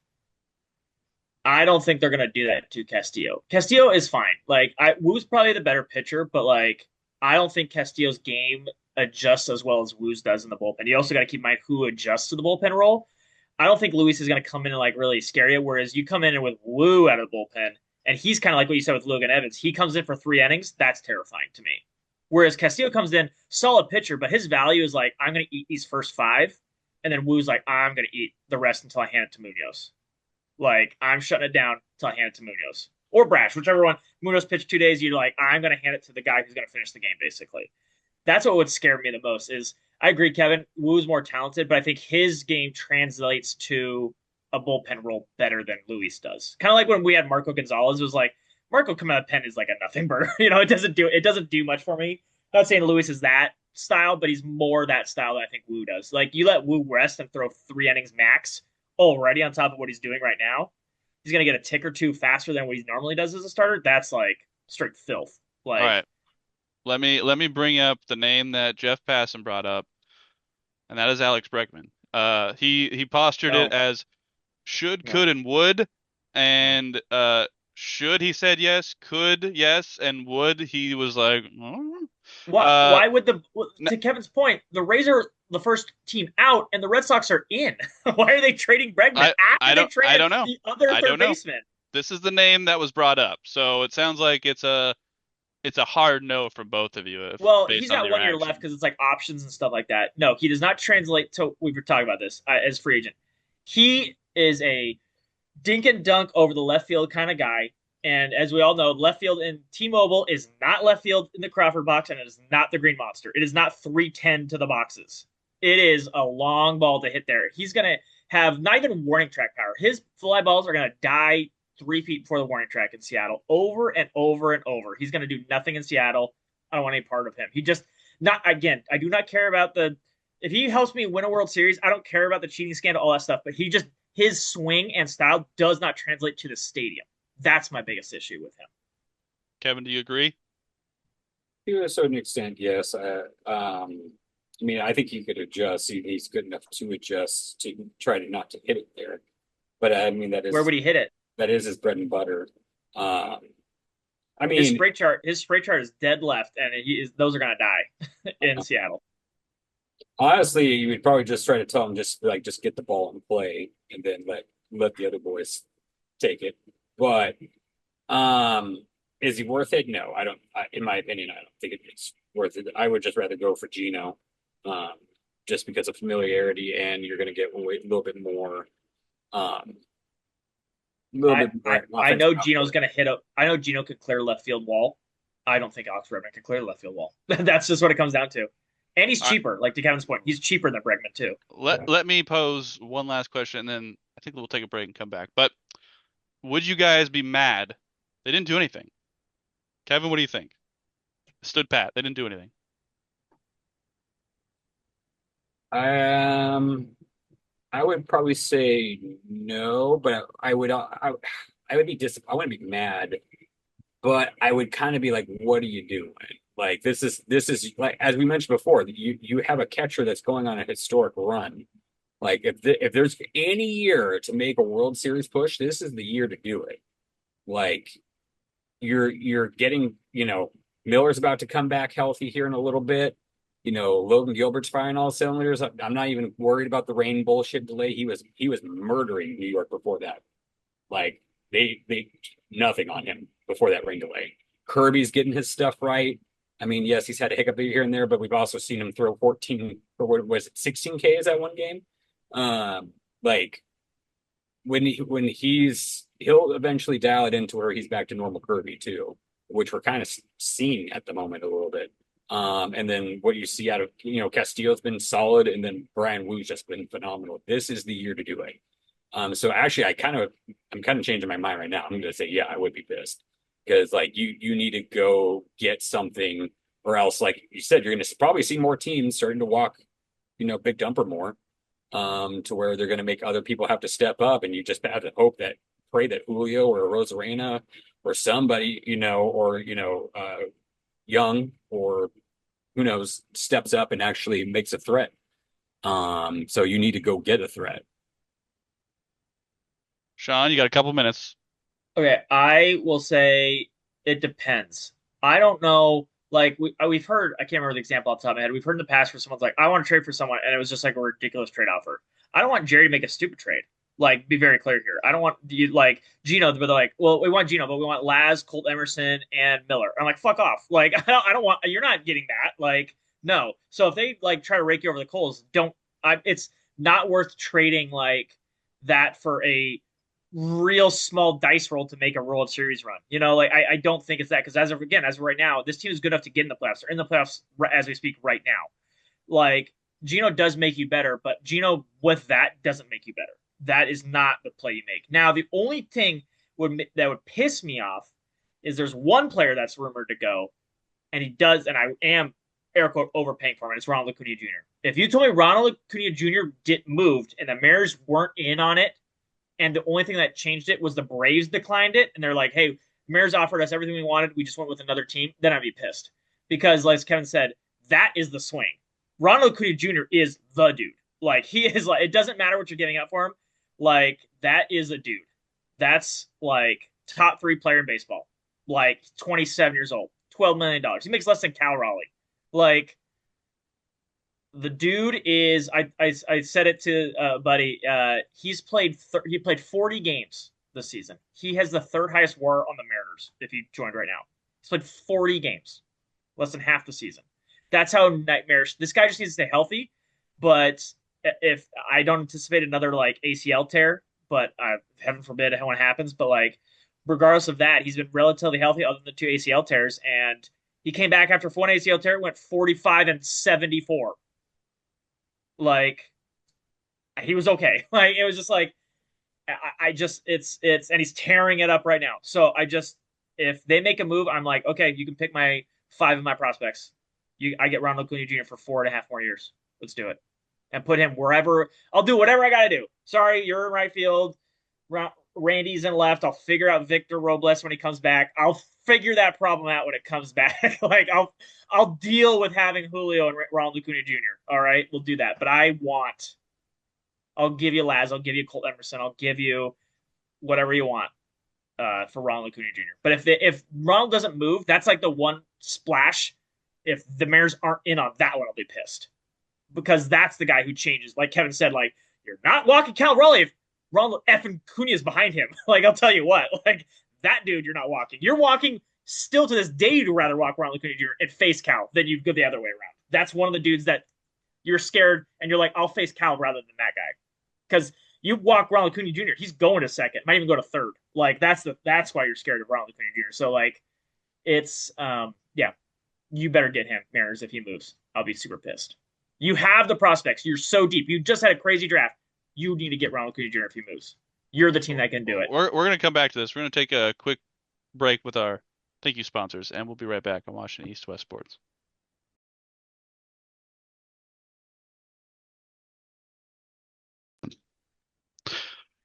I don't think they're going to do that to Castillo. Castillo is fine. Like Wu's probably the better pitcher, but like I don't think Castillo's game adjusts as well as Wu's does in the bullpen. You also got to keep in mind who adjusts to the bullpen role. I don't think Luis is going to come in and like really scare you. Whereas you come in with Wu out of the bullpen, and he's kind of like what you said with Logan Evans. He comes in for 3 innings. That's terrifying to me. Whereas Castillo comes in, solid pitcher, but his value is like, I'm going to eat these first 5. And then Wu's like, I'm going to eat the rest until I hand it to Munoz. Like, I'm shutting it down until I hand it to Munoz. or Brash, whichever one. Munoz pitched 2 days. You're like, I'm going to hand it to the guy who's going to finish the game, basically. That's what would scare me the most. Is I agree, Kevin. Woo's more talented, but I think his game translates to a bullpen role better than Luis does. Kind of like when we had Marco Gonzalez. It was like Marco coming out of the pen is like a nothing burger. It doesn't do much for me. I'm not saying Luis is that style, but he's more that style than I think Woo does. Like you let Woo rest and throw 3 innings max already on top of what he's doing right now. He's gonna get a tick or two faster than what he normally does as a starter. That's like straight filth. All Like right. Let me bring up the name that Jeff Passan brought up, and that is Alex Bregman. He postured it no, as should, no, could, and would, no. and should he said yes, could yes, and would he was like, What? uh, Why would the n- to Kevin's point, the Rays are the first team out and the Red Sox are in? Why are they trading Bregman I after I they I traded don't know. the other I third don't know. baseman? This is the name that was brought up, so it sounds like it's a hard no from both of you if Well, he's based on got your 1 year left action. because it's like options and stuff like that. No, he does not translate to. We were talking about this as free agent. He is a dink and dunk over the left field kind of guy. And as we all know, left field in T-Mobile is not left field in the Crawford box, and it is not the Green Monster. It is not 310 to the boxes. It is a long ball to hit there. He's gonna have not even warning track power. His fly balls are gonna die 3 feet before the warning track in Seattle, over and over and over. He's gonna do nothing in Seattle. I don't want any part of him. He just not again. I do not care about the. If he helps me win a World Series, I don't care about the cheating scandal, all that stuff. But he just his swing and style does not translate to the stadium. That's my biggest issue with him. Kevin, do you agree? To a certain extent, yes. I mean, I think he could adjust. He's good enough to adjust to try to not to hit it there. But I mean, Where would he hit it? that is his bread and butter. Um, I His mean, spray chart is dead left, and those are gonna die in Seattle. honestly, you would probably just try to tell him just get the ball and play, and then let the other boys take it. But is he worth it? No, I don't. In my opinion, I don't think it's worth it. I would just rather go for Gino, um, just because of familiarity, and you're going to get a little bit more, a little I bit I, more I offensive know Gino's output. gonna hit a. I know Gino could clear left field wall. I don't think Alex Bregman can clear the left field wall. That's just what it comes down to. And he's All right. cheaper. Like to Kevin's point, he's cheaper than Bregman too. Let me pose one last question, and then I think we'll take a break and come back. But would you guys be mad? They didn't do anything. Kevin, what do you think? Stood pat. They didn't do anything. Um, I would probably say no, but I would be I wouldn't be mad, but I would kind of be like, what are you doing? Like this is like as we mentioned before, you have a catcher that's going on a historic run. Like if there's any year to make a World Series push, this is the year to do it. Like you're getting, Miller's about to come back healthy here in a little bit. Logan Gilbert's firing all cylinders. I'm not even worried about the rain bullshit delay. He was murdering New York before that. Like they nothing on him before that rain delay. Kirby's getting his stuff right. I mean, yes, he's had a hiccup here and there, but we've also seen him throw 14 or what was it, 16 Ks that one game. Like he'll eventually dial it into where he's back to normal Kirby too, which we're kind of seeing at the moment a little bit. And then what you see out of Castillo's been solid, and then Brian Wu's just been phenomenal. This is the year to do it. So actually, I'm kind of changing my mind right now. I'm going to say, yeah, I would be pissed because like you need to go get something, or else, like you said, you're going to probably see more teams starting to walk, Big Dumper more, to where they're going to make other people have to step up, and you just have to pray that Julio or Rosarena or somebody, or Young or who knows steps up and actually makes a threat. So you need to go get a threat. Sean, you got a couple minutes. Okay, I will say it depends. I don't know. Like we've heard, I can't remember the example off the top of my head. We've heard in the past where someone's like, "I want to trade for someone," and it was just like a ridiculous trade offer. I don't want Jerry to make a stupid trade. Like, be very clear here. I don't want you like Gino, but they're like, "Well, we want Gino, but we want Laz, Colt Emerson, and Miller." I'm like, "Fuck off!" Like, I don't want. You're not getting that. Like, no. So if they like try to rake you over the coals, don't. It's not worth trading like that for a real small dice roll to make a World Series run. Like I don't think it's that because as of right now, this team is good enough to get in the playoffs. They're in the playoffs as we speak right now. Like Geno does make you better, but Geno with that doesn't make you better. That is not the play you make. Now, the only thing that would piss me off is there's one player that's rumored to go, and he does, and I am air quote overpaying for him, and it's Ronald Acuna Jr. If you told me Ronald Acuna Jr. moved and the Mariners weren't in on it, and the only thing that changed it was the Braves declined it, and they're like, "Hey, Mariners offered us everything we wanted. We just went with another team," then I'd be pissed because, like Kevin said, that is the swing. Ronald Acuna Jr. is the dude. Like he is like it doesn't matter what you're giving up for him. Like that is a dude. That's like top 3 player in baseball. Like 27 years old, $12 million. He makes less than Cal Raleigh. Like the dude is. I said it to buddy. He played 40 games this season. He has the third highest WAR on the Mariners. If he joined right now, he's played 40 games, less than half the season. That's how nightmarish. This guy just needs to stay healthy. But if I don't anticipate another like ACL tear, but heaven forbid when it happens. But like regardless of that, he's been relatively healthy other than the 2 ACL tears, and he came back after 1 ACL tear, went 45 and 74. Like he was okay. Like it was just like I just it's and he's tearing it up right now. So I just if they make a move, I'm like, okay, you can pick my 5 of my prospects. I get Ronald Acuna Jr. for 4.5 more years. Let's do it. And put him wherever. I'll do whatever I got to do. Sorry, you're in right field. Randy's in left. I'll figure out Victor Robles when he comes back. I'll figure that problem out when it comes back. Like I'll deal with having Julio and Ronald Acuna Jr. All right, we'll do that. But I'll give you Laz. I'll give you Colt Emerson. I'll give you whatever you want for Ronald Acuna Jr. But if Ronald doesn't move, that's like the one splash. If the Mariners aren't in on that one, I'll be pissed because that's the guy who changes. Like Kevin said, like you're not walking Cal Raleigh if Ronald effing Cunha is behind him. Like I'll tell you what, like that dude, you're not walking. You're walking still to this day. You'd rather walk Ronald Acuna Jr. and face Cal than you'd go the other way around. That's one of the dudes that you're scared and you're like, I'll face Cal rather than that guy because you walk Ronald Acuna Jr. He's going to second, might even go to third. Like that's why you're scared of Ronald Acuna Jr. So like it's yeah. You better get him, Mariners, if he moves. I'll be super pissed. You have the prospects. You're so deep. You just had a crazy draft. You need to get Ronald Acuna Jr. if he moves. You're the team that can do it. We're going to come back to this. We're going to take a quick break with our thank you sponsors, and we'll be right back on Washington East West Sports.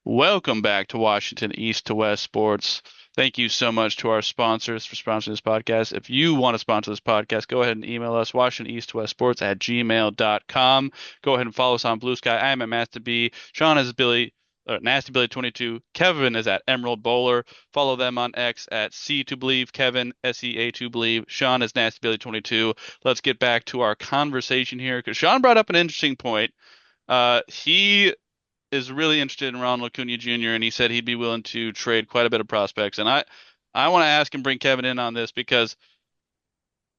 Welcome back to Washington East to West Sports. Thank you so much to our sponsors for sponsoring this podcast. If you want to sponsor this podcast, go ahead and email us, WashingtonEastWestSports@gmail.com. Go ahead and follow us on Blue Sky. I am at Master B. Sean is Nasty Billy 22. Kevin is at Emerald Bowler. Follow them on X at C2Believe. Kevin, SEA2Believe. Sean is Nasty Billy 22. Let's get back to our conversation here because Sean brought up an interesting point. He is really interested in Ronald Acuna Jr. and he said he'd be willing to trade quite a bit of prospects. And I want to ask and bring Kevin in on this because,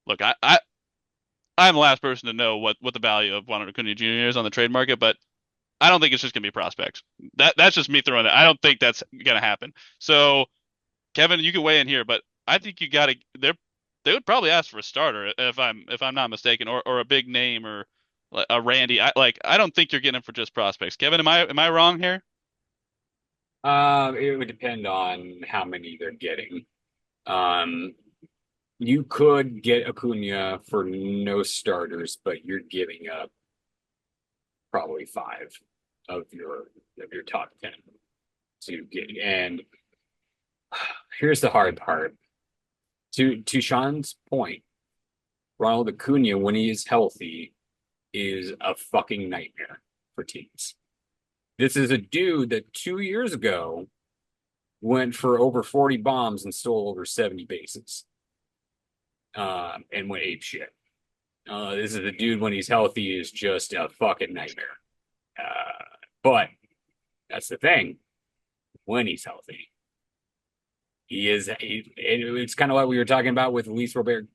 look, I'm the last person to know what the value of Ronald Acuna Jr. is on the trade market, but I don't think it's just gonna be prospects. That's just me throwing it. I don't think that's gonna happen. So, Kevin, you can weigh in here, but I think you got to. They would probably ask for a starter if I'm not mistaken, or a big name or a Randy. I don't think you're getting him for just prospects. Kevin, am I wrong here? It would depend on how many they're getting. You could get Acuna for no starters, but you're giving up probably 5 of your top 10 to get. And here's the hard part. To Sean's point, Ronald Acuna, when he is healthy, is a fucking nightmare for teams. This is a dude that 2 years ago went for over 40 bombs and stole over 70 bases. And went ape shit. This is a dude when he's healthy is just a fucking nightmare. But that's the thing. When he's healthy, it's kind of like we were talking about with Luis Robert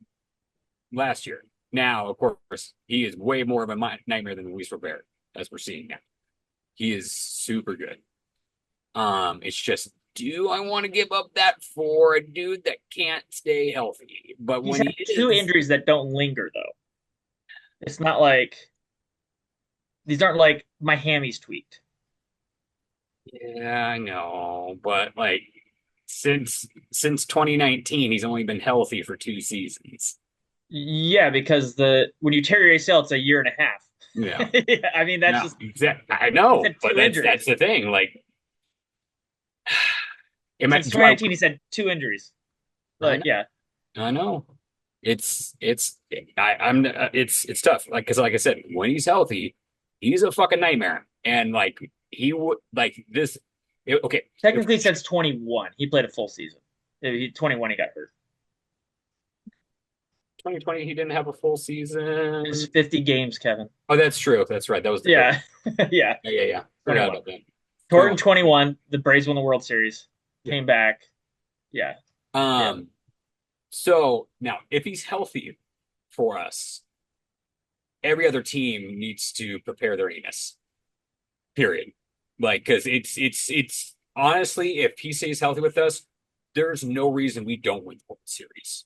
last year. Now, of course, he is way more of a nightmare than Luis Robert, as we're seeing now. He is super good. It's just, do I want to give up that for a dude that can't stay healthy? But He's when he had two is, injuries that don't linger though. It's not like these aren't like my hammy's tweaked. yeah, I know, but like since 2019, he's only been healthy for 2 seasons. Yeah, because the when you tear your ACL, it's a year and a half. Yeah, Yeah, I mean that's no, just I he's know, had but two that's injuries. the thing. Like, Since do I? 2019, he's had two injuries. I Like, yeah, I know. It's it's tough. Like because like I said, when he's healthy, he's a fucking nightmare. And like he would like this. Okay, if technically since 21, he played a full season. 21, he got hurt. 2020 he didn't have a full It's season. 50 games, Kevin. Oh, that's true. That's right. That was the COVID. Yeah, yeah, Yeah. Forgot 21. about that. Jordan 21. 21. The Braves won the World Series. Yeah. Came back. Yeah, yeah. Um. So now, if he's healthy for us, every other team needs to prepare their anus. Period. Like, because it's honestly, if he stays healthy with us, there's no reason we don't win the World Series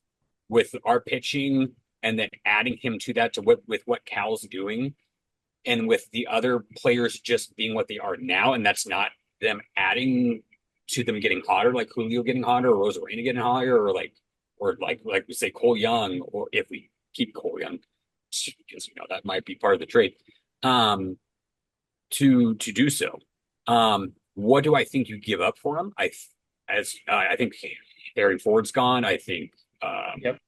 with our pitching, and then adding him to that to what Cal's doing, and with the other players just being what they are now, and that's not them adding to them getting hotter, like Julio getting hotter, or Rosarena getting hotter, or like we say Cole Young, or if we keep Cole Young, because that might be part of the trade. Um, to do so. What do I think you give up for him? I think Harry Ford's gone. I think Yep,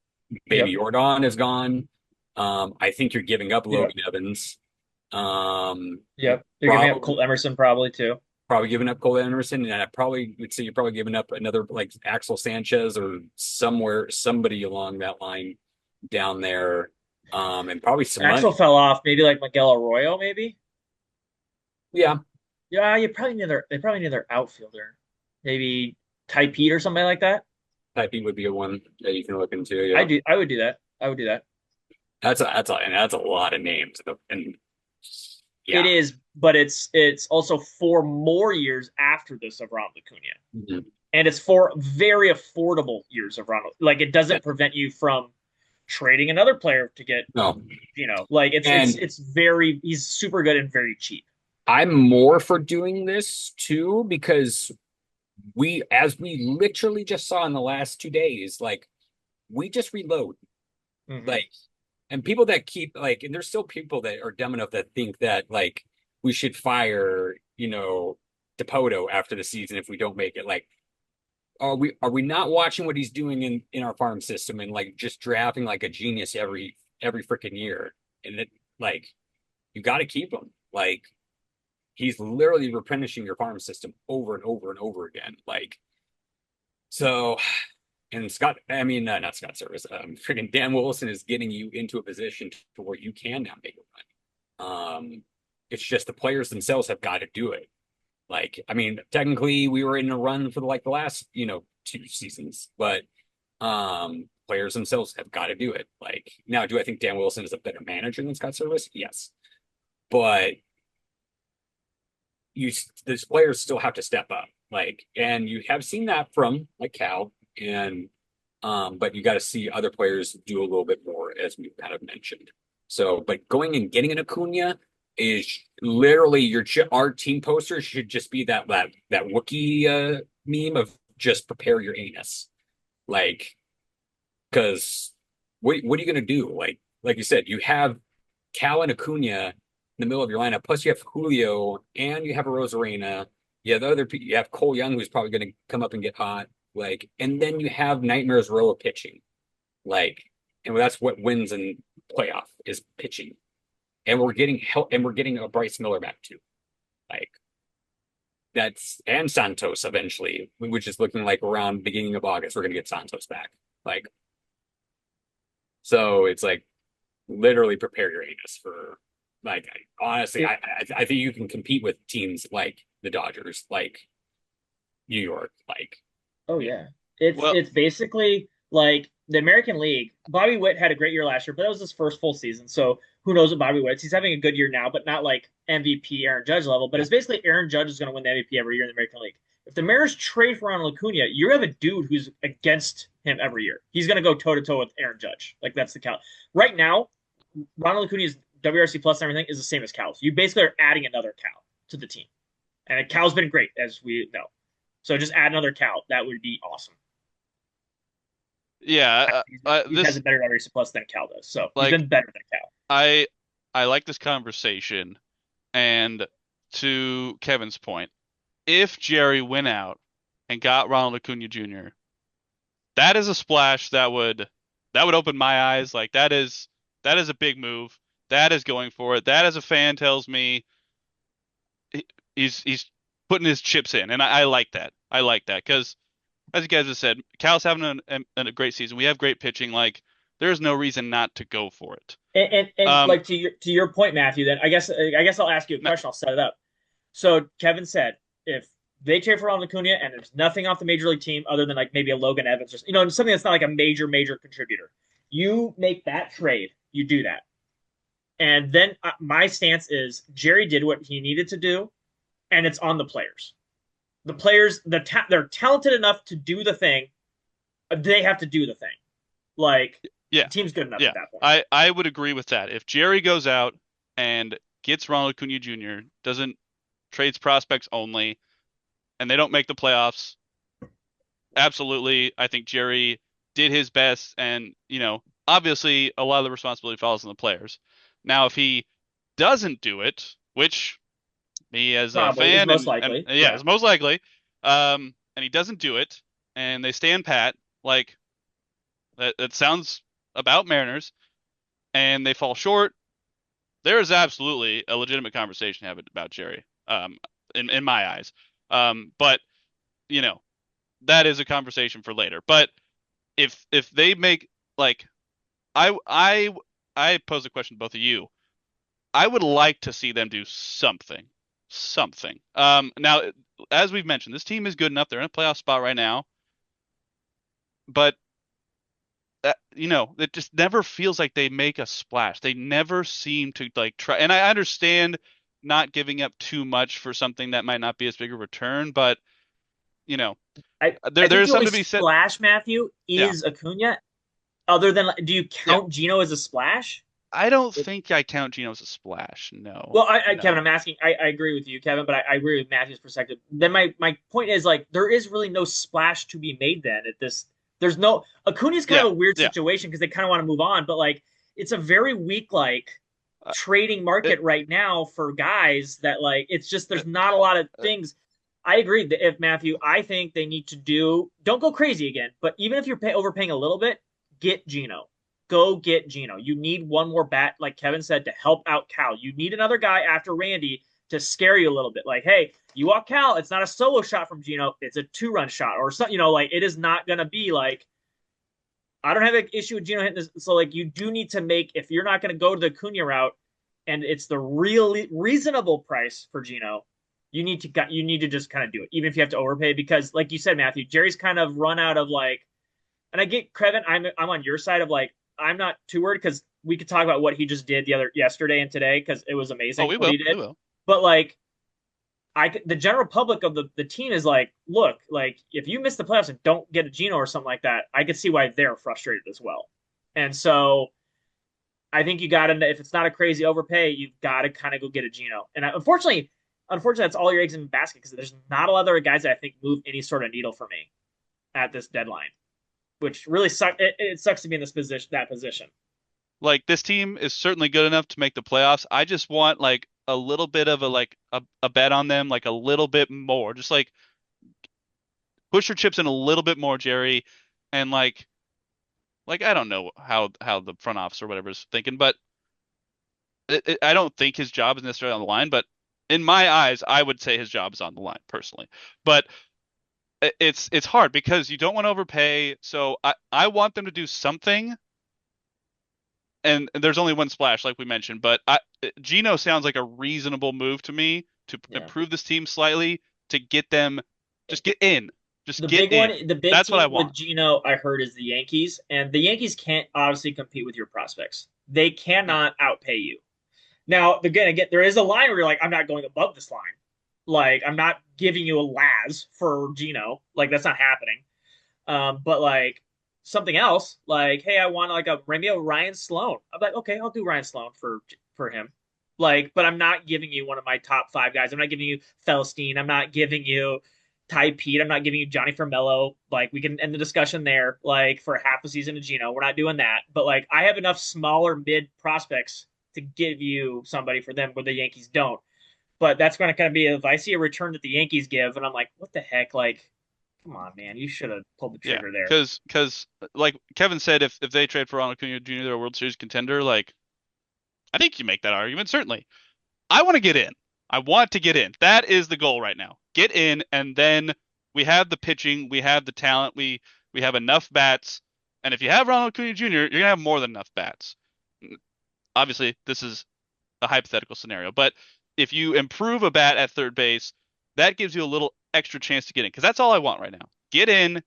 Baby yep, Jordan is gone. I think you're giving up yep, Logan Evans. You're yep. You're giving up probably Colt Emerson probably too. giving up Cole Anderson, and I probably would say you're probably giving up another like Axel Sanchez or somebody along that line down there. And probably some Axel money. fell off. Maybe like Miguel Arroyo. Maybe. Yeah, Yeah, you probably need their. They probably need their outfielder. Maybe Ty Pete or somebody like that. typing would be a one that you can look into. Yeah. I would do that. I would do that. That's a lot of names. And It yeah. is, but it's also 4 more years after this of Ronald Acuna, Mhm. and it's 4 very affordable years of Ronald. Like it Yeah. doesn't prevent you from trading another player to get, No. like it's it's And it's very he's super good and very cheap. I'm more for doing this too because as we literally just saw in the last 2 days, like we just reload. Hmm. Like, and people that keep like, and there's still people that are dumb enough that think that like we should fire, Dipoto after the season if we don't make it. Like, are we not watching what he's doing in our farm system and like just drafting like a genius every freaking year? And it like you got to keep him. Like he's literally replenishing your farm system over and over and over again. Like so, and I mean, not Scott Service. Freaking Dan Wilson is getting you into a position to where you can now make a run. It's just the players themselves have got to do it. Like, I mean, technically we were in a run for the last, 2 seasons, but players themselves have got to do it. Like now, do I think Dan Wilson is a better manager than Scott Service? Yes. But these players still have to step up. Like, and you have seen that from like Cal and but you got to see other players do a little bit more, as we kind of mentioned. So, but going and getting an Acuna is literally our team poster should just be that Wookiee meme of just prepare your anus, like because what are you gonna do? Like you said, you have Cal and Acuna in the middle of your lineup, plus you have Julio and you have a Rosarena. You have Cole Young who's probably gonna come up and get hot. Like, and then you have Nightmares Row of pitching. Like, and that's what wins in playoff is pitching. And we're getting help, and we're getting a Bryce Miller back too. Like and Santos eventually, which is looking like around beginning of August, we're gonna get Santos back. Like, so it's like literally prepare your anus for like honestly, It, I think you can compete with teams like the Dodgers, like New York, like oh yeah, it's Well, it's basically like the American League. Bobby Witt had a great year last year, but that was his first full season. So who knows what Bobby Witt's? He's having a good year now, but not like MVP Aaron Judge level. But yeah, it's basically Aaron Judge is going to win the MVP every year in the American League. If the Mariners trade for Ronald Acuna, you have a dude who's against him every year. He's going to go toe to toe with Aaron Judge. Like that's the Cal. Right now, Ronald Acuna's WRC plus and everything is the same as Cal's. You basically are adding another Cal to the team, and Cal's been great as we know. So just add another Cal. That would be awesome. Yeah, He has a better WRC plus than Cal does. So he's like been better than Cal. I like this conversation, and to Kevin's point, if Jerry went out and got Ronald Acuna Jr., that is a splash that would open my eyes. Like that is a big move. That is going for it. That as a fan tells me he's putting his chips in, and I like that. I like that because as you guys have said, Cal's having a great season. We have great pitching. Like there's no reason not to go for it. And like to your point, Matthew. Then I guess I'll ask you a question. I'll set it up. So Kevin said if they trade for Ronald Acuna and there's nothing off the major league team other than like maybe a Logan Evans or something that's not like a major contributor, you make that trade. You do that, and then my stance is Jerry did what he needed to do, and it's on the players. The players, they're talented enough to do the thing. They have to do the thing. Like, Yeah, the team's good enough yeah. at that point. I would agree with that. If Jerry goes out and gets Ronald Acuna Jr., doesn't trades prospects only, and they don't make the playoffs, absolutely, I think Jerry did his best, and obviously a lot of the responsibility falls on the players. Now, if he doesn't do it, which me as a Probably is fan most and likely. yeah, it's most likely, and he doesn't do it, and they stand pat, like that sounds about Mariners, and they fall short, there is absolutely a legitimate conversation to have about Jerry, in my eyes. But you know, that is a conversation for later. But if they make like I I I pose a question to both of you. I would like to see them do something. Something. Now, as we've mentioned, this team is good enough. They're in a playoff spot right now, but it just never feels like they make a splash. They never seem to like try. And I understand not giving up too much for something that might not be as big a return, but you know, I think there's the only something to be said. splash, Matthew, Yeah, is Acuna. Other than, do you yeah. count Gino as a splash? I don't think I count Geno as a splash. No, Well, Kevin, no. I'm asking. I agree with you, Kevin, but I agree with Matthew's perspective. Then my point is like there is really no splash to be made. Then at this, there's no Acuna's kind Yeah, of a weird yeah. situation because they kind of want to move on, but like it's a very weak like Uh, trading market it, right now for guys that like it's just there's not a lot of uh, things. I agree that if Matthew, I think they need to don't go crazy again, but even if you're overpaying a little bit, get Gino. Go get Gino. You need one more bat, like Kevin said, to help out Cal. You need another guy after Randy to scare you a little bit. Like, hey, you walk Cal, it's not a solo shot from Gino, it's a 2-run shot or something. Like it is not gonna be like I don't have an issue with Gino hitting this. So like you do need to make if you're not gonna go to the Cunha route and it's the really reasonable price for Gino, you need to just kind of do it, even if you have to overpay, because like you said, Matthew, Jerry's kind of run out of like, and I get Kevin, I'm on your side of like, I'm not too worried because we could talk about what he just did yesterday and today because it was oh, amazing we what will. he We did. will. But like, the general public of the team is like, look, like if you miss the playoffs and don't get a Gino or something like that, I could see why they're frustrated as well. And so I think you got to, if it's not a crazy overpay, you've got to kind of go get a Gino. And unfortunately, that's all your eggs in the basket because there's not a lot of other guys that I think move any sort of needle for me at this deadline, which really sucks. It sucks to be in that position. Like this team is certainly good enough to make the playoffs. I just want like a little bit of a bet on them, like a little bit more. Just like push your chips in a little bit more, Jerry, and like I don't know how the front office or whatever is thinking, but I don't think his job is necessarily on the line. But in my eyes, I would say his job is on the line personally. But it's hard because you don't want to overpay. So I want them to do something. And there's only one splash, like we mentioned, but Gino sounds like a reasonable move to me to Yeah. improve this team slightly to get them just get in, just The get big in. one, the big That's what I team with want. Gino, I heard, is the Yankees, and the Yankees can't obviously compete with your prospects. They No. cannot outpay you. Now, again, there is a line where you're like, I'm not going above this line. Like, I'm not giving you a Laz for Gino. Like, that's not happening. But like something else, like, hey, I want like a maybe a Ryan Sloan. I'm like, okay, I'll do Ryan Sloan for him. Like, but I'm not giving you one of my top five guys. I'm not giving you Felstein. I'm not giving you Ty Pete. I'm not giving you Johnny Formello. Like, we can end the discussion there. Like, for half a season of Gino, we're not doing that. But like, I have enough smaller mid prospects to give you somebody for them where the Yankees don't. But that's going to kind of be if I see a return that the Yankees give, and I'm like, what the heck? Like, come on, man, you should have pulled the Yeah, trigger there. because like Kevin said, if they trade for Ronald Acuna Jr., they're a World Series contender. Like, I think you make that argument, certainly. I want to get in. I want to get in. That is the goal right now. Get in, and then we have the pitching, we have the talent, we have enough bats. And if you have Ronald Acuna Jr., you're gonna have more than enough bats. Obviously, this is a hypothetical scenario, but if you improve a bat at third base, that gives you a little extra chance to get in. Because that's all I want right now. Get in,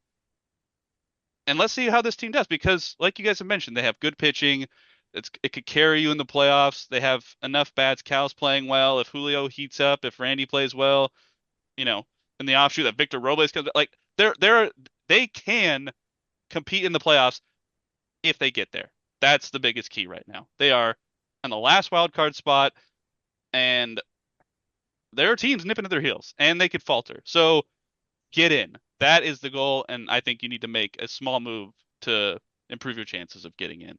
and let's see how this team does. Because, like you guys have mentioned, they have good pitching. It could carry you in the playoffs. They have enough bats. Cal's playing well. If Julio heats up, if Randy plays well, you know, in the offshoot that Victor Robles comes, like they can compete in the playoffs if they get there. That's the biggest key right now. They are on the last wild card spot, and there are teams nipping at their heels, and they could falter. So get in. That is the goal, and I think you need to make a small move to improve your chances of getting in.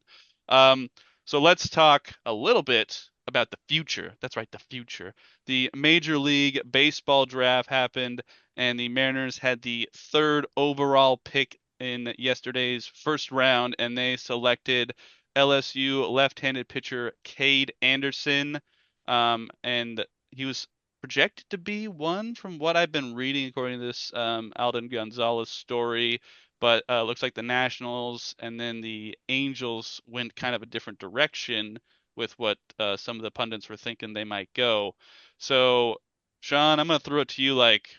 Um, so let's talk a little bit about the future. That's right, the future. The Major League Baseball draft happened, and the Mariners had the third overall pick in yesterday's first round, and they selected LSU left-handed pitcher Cade Anderson. And he was projected to be one from what I've been reading, according to this Alden Gonzalez story. But looks like the Nationals and then the Angels went kind of a different direction with what some of the pundits were thinking they might go. So, Sean, I'm going to throw it to you. Like,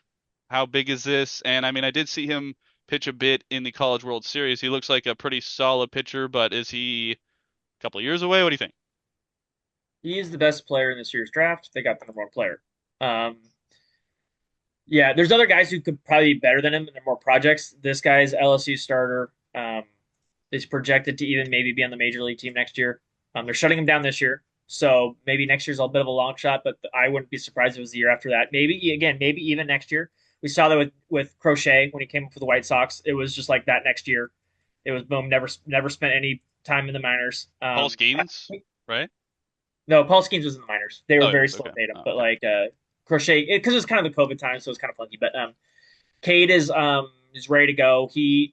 how big is this? And I mean, I did see him pitch a bit in the College World Series. He looks like a pretty solid pitcher, but is he a couple of years away? What do you think? He is the best player in this year's draft. They got the number one player. Um, yeah, there's other guys who could probably be better than him, and they're more projects. This guy's LSU starter. Is projected to even maybe be on the major league team next year. They're shutting him down this year, so maybe next year's a bit of a long shot, but I wouldn't be surprised if it was the year after that. Maybe again, maybe even next year. We saw that with Crochet when he came up for the White Sox. It was just like that next year. It was boom. Never spent any time in the minors. Paul Skeens, right? No, Paul Skeens was in the minors. They were Oh, very yes, slow okay. to date him, Oh, but okay. like Crochet, because it was kind of the COVID time, so it was kind of funky. But Cade is ready to go. He's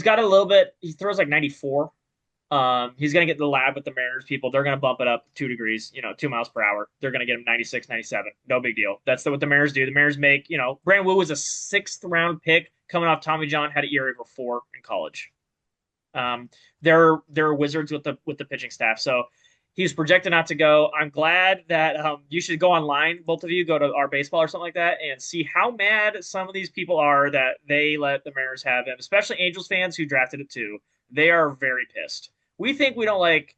got a little bit. He throws like 94. He's going to get in the lab with the Mariners people. They're going to bump it up 2 degrees, 2 miles per hour. They're going to get him 96, 97. No big deal. That's what the Mariners do. The Mariners make, Brand Wu was a sixth round pick coming off Tommy John, had an ERA over 4 in college. They're wizards with the pitching staff. So he's projected not to go. I'm glad that you should go online, both of you, go to our baseball or something like that, and see how mad some of these people are that they let the Mariners have him, especially Angels fans who drafted it too. They are very pissed. We think we don't like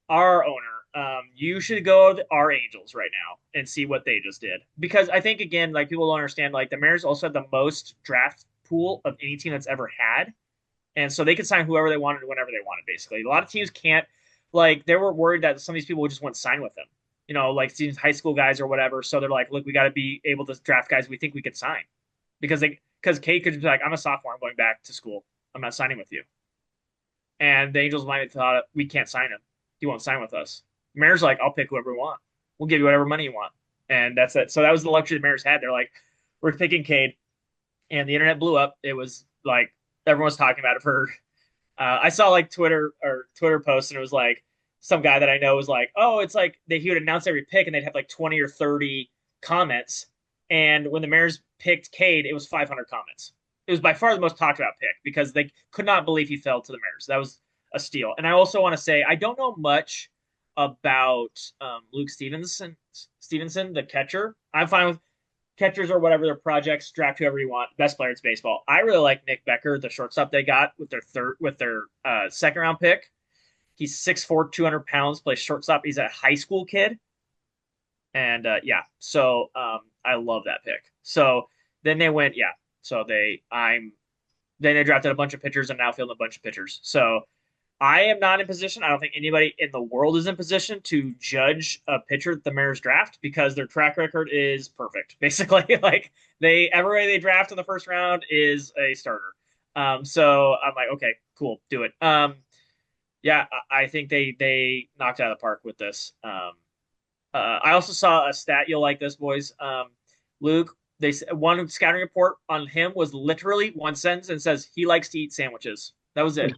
our owner. You should go to our Angels right now and see what they just did. Because I think, again, like people don't understand, like the Mariners also have the most draft pool of any team that's ever had. And so they could sign whoever they wanted whenever they wanted, basically. A lot of teams can't, like, they were worried that some of these people would just want to sign with them, like these high school guys or whatever. So they're like, look, we got to be able to draft guys we think we could sign. Because Kate could be like, I'm a sophomore, I'm going back to school. I'm not signing with you. And the Angels might have thought, we can't sign him. He won't sign with us. Mariners like, I'll pick whoever we want. We'll give you whatever money you want. And that's it. So that was the luxury the Mariners had. They're like, we're picking Cade. And the internet blew up. It was like, everyone was talking about it for I saw like Twitter posts, and it was like some guy that I know was like, oh, it's like he would announce every pick and they'd have like 20 or 30 comments. And when the Mariners picked Cade, it was 500 comments. It was by far the most talked about pick because they could not believe he fell to the Mariners. That was a steal. And I also want to say I don't know much about Luke Stevenson, the catcher. I'm fine with catchers or whatever their projects, draft whoever you want. Best player in baseball. I really like Nick Becker, the shortstop they got with their second round pick. He's 6'4", 200 pounds, plays shortstop. He's a high school kid, And so I love that pick. So then they went, yeah. So then they drafted a bunch of pitchers and now fielding a bunch of pitchers. So I am not in position. I don't think anybody in the world is in position to judge a pitcher that the Mariners draft because their track record is perfect. Basically, like everybody they draft in the first round is a starter. So I'm like, okay, cool, do it. Yeah, I think they knocked it out of the park with this. I also saw a stat you'll like this, boys. Luke, one scouting report on him was literally one sentence and says he likes to eat sandwiches. That was it.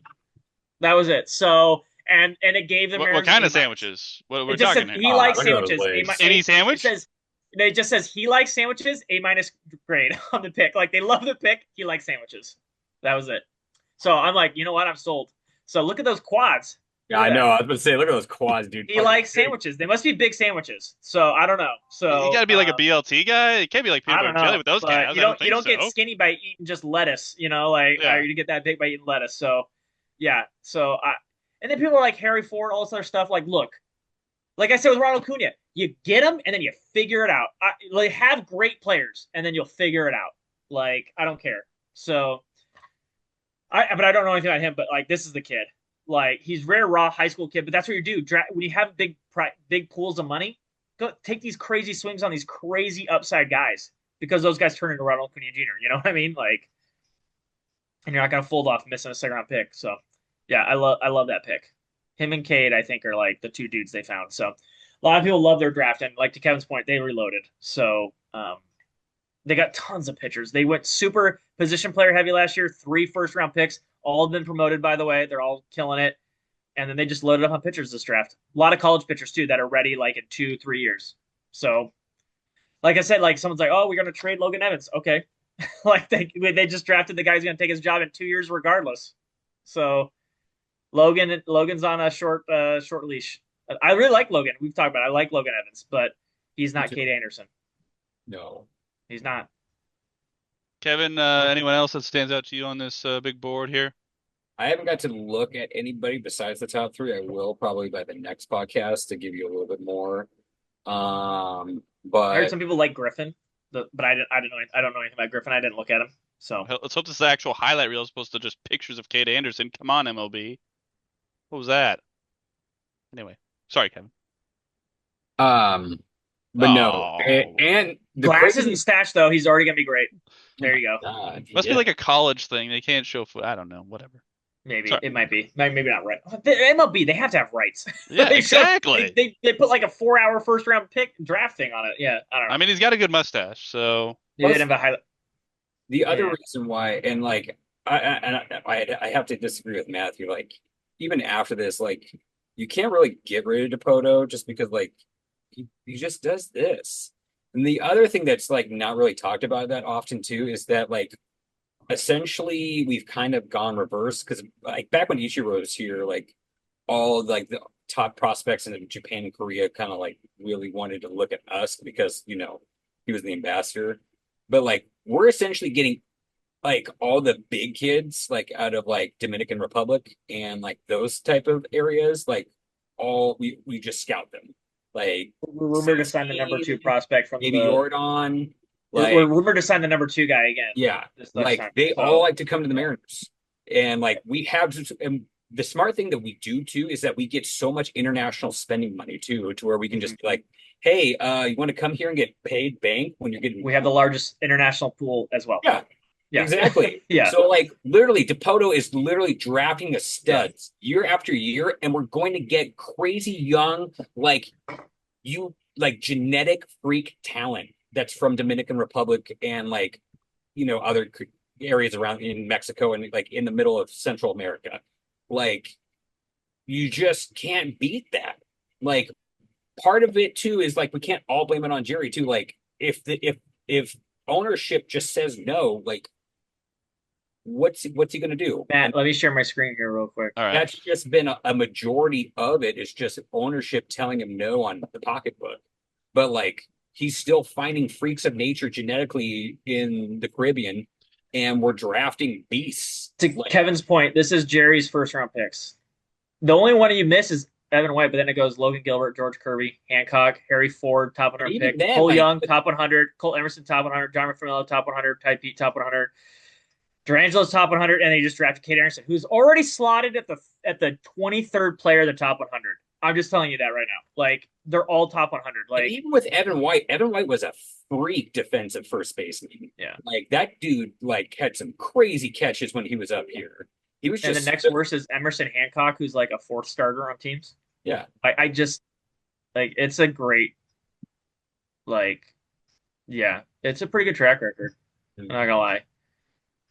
That was it. So and it gave the What Mariners kind A of minus. sandwiches? What we're It just talking says here? he likes look at those sandwiches. legs. Any sandwich? It just says he likes sandwiches. A minus grade on the pick. Like they love the pick. He likes sandwiches. That was it. So I'm like, you know what? I'm sold. So look at those quads. Yeah, I know. I was about to say, look at those quads, dude. He likes sandwiches. They must be big sandwiches. So I don't know. So You got to be like a BLT guy. It can't be like I peanut don't butter and jelly know. with those But calves. you I don't don't you think don't get so. skinny by eating just lettuce. Like Yeah. you get that big by eating lettuce. So yeah. So and then people are like Harry Ford, all this other stuff. Like, look, like I said with Ronald Acuna, you get them and then you figure it out. Like have great players and then you'll figure it out. Like I don't care. So but I don't know anything about him. But like this is the kid. Like he's rare raw high school kid. But that's what you do. When you have big pools of money, go take these crazy swings on these crazy upside guys because those guys turn into Ronald Acuna Jr. You know what I mean? Like, and you're not gonna fold off missing a second round pick. So yeah, I love that pick. Him and Cade, I think, are like the two dudes they found. So a lot of people love their draft, and like to Kevin's point, they reloaded. So they got tons of pitchers. They went super position player heavy last year. 3 first round picks, all have been promoted, by the way. They're all killing it. And then they just loaded up on pitchers this draft. A lot of college pitchers too that are ready like in 2-3 years. So, like I said, like someone's like, "Oh, we're gonna trade Logan Evans." Okay, like they just drafted the guy who's gonna take his job in 2 years regardless. So Logan's on a short leash. I really like Logan. We've talked about it. I like Logan Evans, but he's not Cade Anderson. No. He's not. Kevin, anyone else that stands out to you on this big board here? I haven't got to look at anybody besides the top 3. I will probably by the next podcast to give you a little bit more. I heard But some people like Griffin, but I don't know anything about Griffin. I didn't look at him. So Let's hope this is the actual highlight reel as opposed to just pictures of Cade Anderson. Come on, MLB. What was that? Anyway, sorry, Kevin. but no, Oh. and the glasses crazy and stash though, he's already gonna be great. There you go. God, Must yeah. be like a college thing. They can't show foot. I don't know. Whatever. Maybe Sorry. it might be. Maybe not right. The MLB, they have to have rights. Yeah, They should- exactly. They put like a 4-hour first round pick draft thing on it. Yeah, I don't know. I mean, he's got a good mustache, so They didn't have a highlight. The other Yeah. reason why, and like I have to disagree with Matthew. Like even after this, like you can't really get rid of Dipoto just because like he just does this. And the other thing that's like not really talked about that often too is that like essentially we've kind of gone reverse because like back when Ichiro was here, like all like the top prospects in Japan and Korea kind of like really wanted to look at us because he was the ambassador. But like we're essentially getting like all the big kids like out of like Dominican Republic and like those type of areas, like all we just scout them. Like We're rumored to sign the number 2 prospect from maybe the. Jordan. We're Like rumored to sign the number 2 guy again. yeah, This like time. they So- all like to come to the Mariners. And like we have and the smart thing that we do too is that we get so much international spending money too, to where we can just be like, hey, you want to come here and get paid bank when you're getting We have the largest international pool as well. Yeah. Yeah. Exactly. Yeah. So like literally Dipoto is literally drafting a studs year after year, and we're going to get crazy young, like genetic freak talent that's from Dominican Republic and like other areas around in Mexico and like in the middle of Central America. Like you just can't beat that. Like part of it too is like we can't all blame it on Jerry too. Like if ownership just says no, like what's he gonna do? Matt, let me share my screen here real quick. all right. That's just been a majority of it is just ownership telling him no on the pocketbook. But like he's still finding freaks of nature genetically in the Caribbean, and we're drafting beasts. To Like, Kevin's point, this is Jerry's first round picks. The only one you miss is Evan White, but then it goes Logan Gilbert, George Kirby, Hancock, Harry Ford, top And 100 even pick, then, Cole like, Young, top 100, Cole Emerson, top 100, John Famillo, top 100, Ty Pete, top 100, Durangelo's top 100, and they just drafted Kate Anderson, who's already slotted at the 23rd player of the top 100. I'm just telling you that right now. Like they're all top 100. and Like even with Evan White was a freak defensive first baseman. yeah. Like that dude, like had some crazy catches when he was up here. He was And the just next worst is Emerson Hancock, who's like a fourth starter on teams. yeah. I just like it's a great like yeah, it's a pretty good track record. I'm not gonna lie.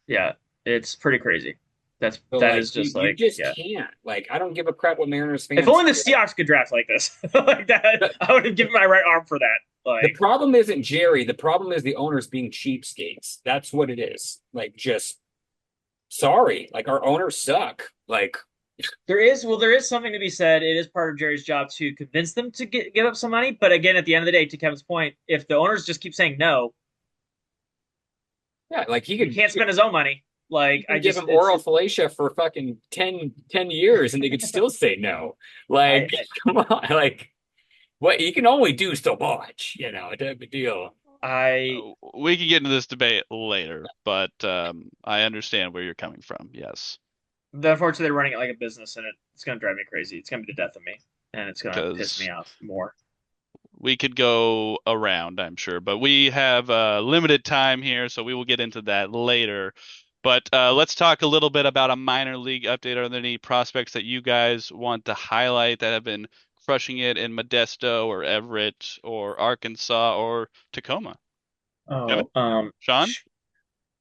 Yeah, it's pretty crazy. But That like is just you like just yeah. can't. Like I don't give a crap what Mariners If fans only the say. Seahawks could draft like this, like that, The, I would have given my right arm for that. the Like, problem isn't Jerry. The problem is the owners being cheapskates. That's what it is. Like just sorry. Like our owners suck. Like there is something to be said. It is part of Jerry's job to convince them to give up some money. But again, at the end of the day, to Kevin's point, if the owners just keep saying no, yeah, like he can't spend his own money. you Like, can give him oral fellatio for fucking 10 years and they could still say no. Like, I, come on, like what you can only do so much, type of deal. I, We could get into this debate later, but I understand where you're coming from. Yes, unfortunately, they're running it like a business, and it's going to drive me crazy. It's going to be the death of me, and it's going to piss me because off more. we could go around, I'm sure, but we have limited time here, so we will get into that later. But let's talk a little bit about a minor league update. Are there any prospects that you guys want to highlight that have been crushing it in Modesto or Everett or Arkansas or Tacoma? Kevin? Oh, Sean?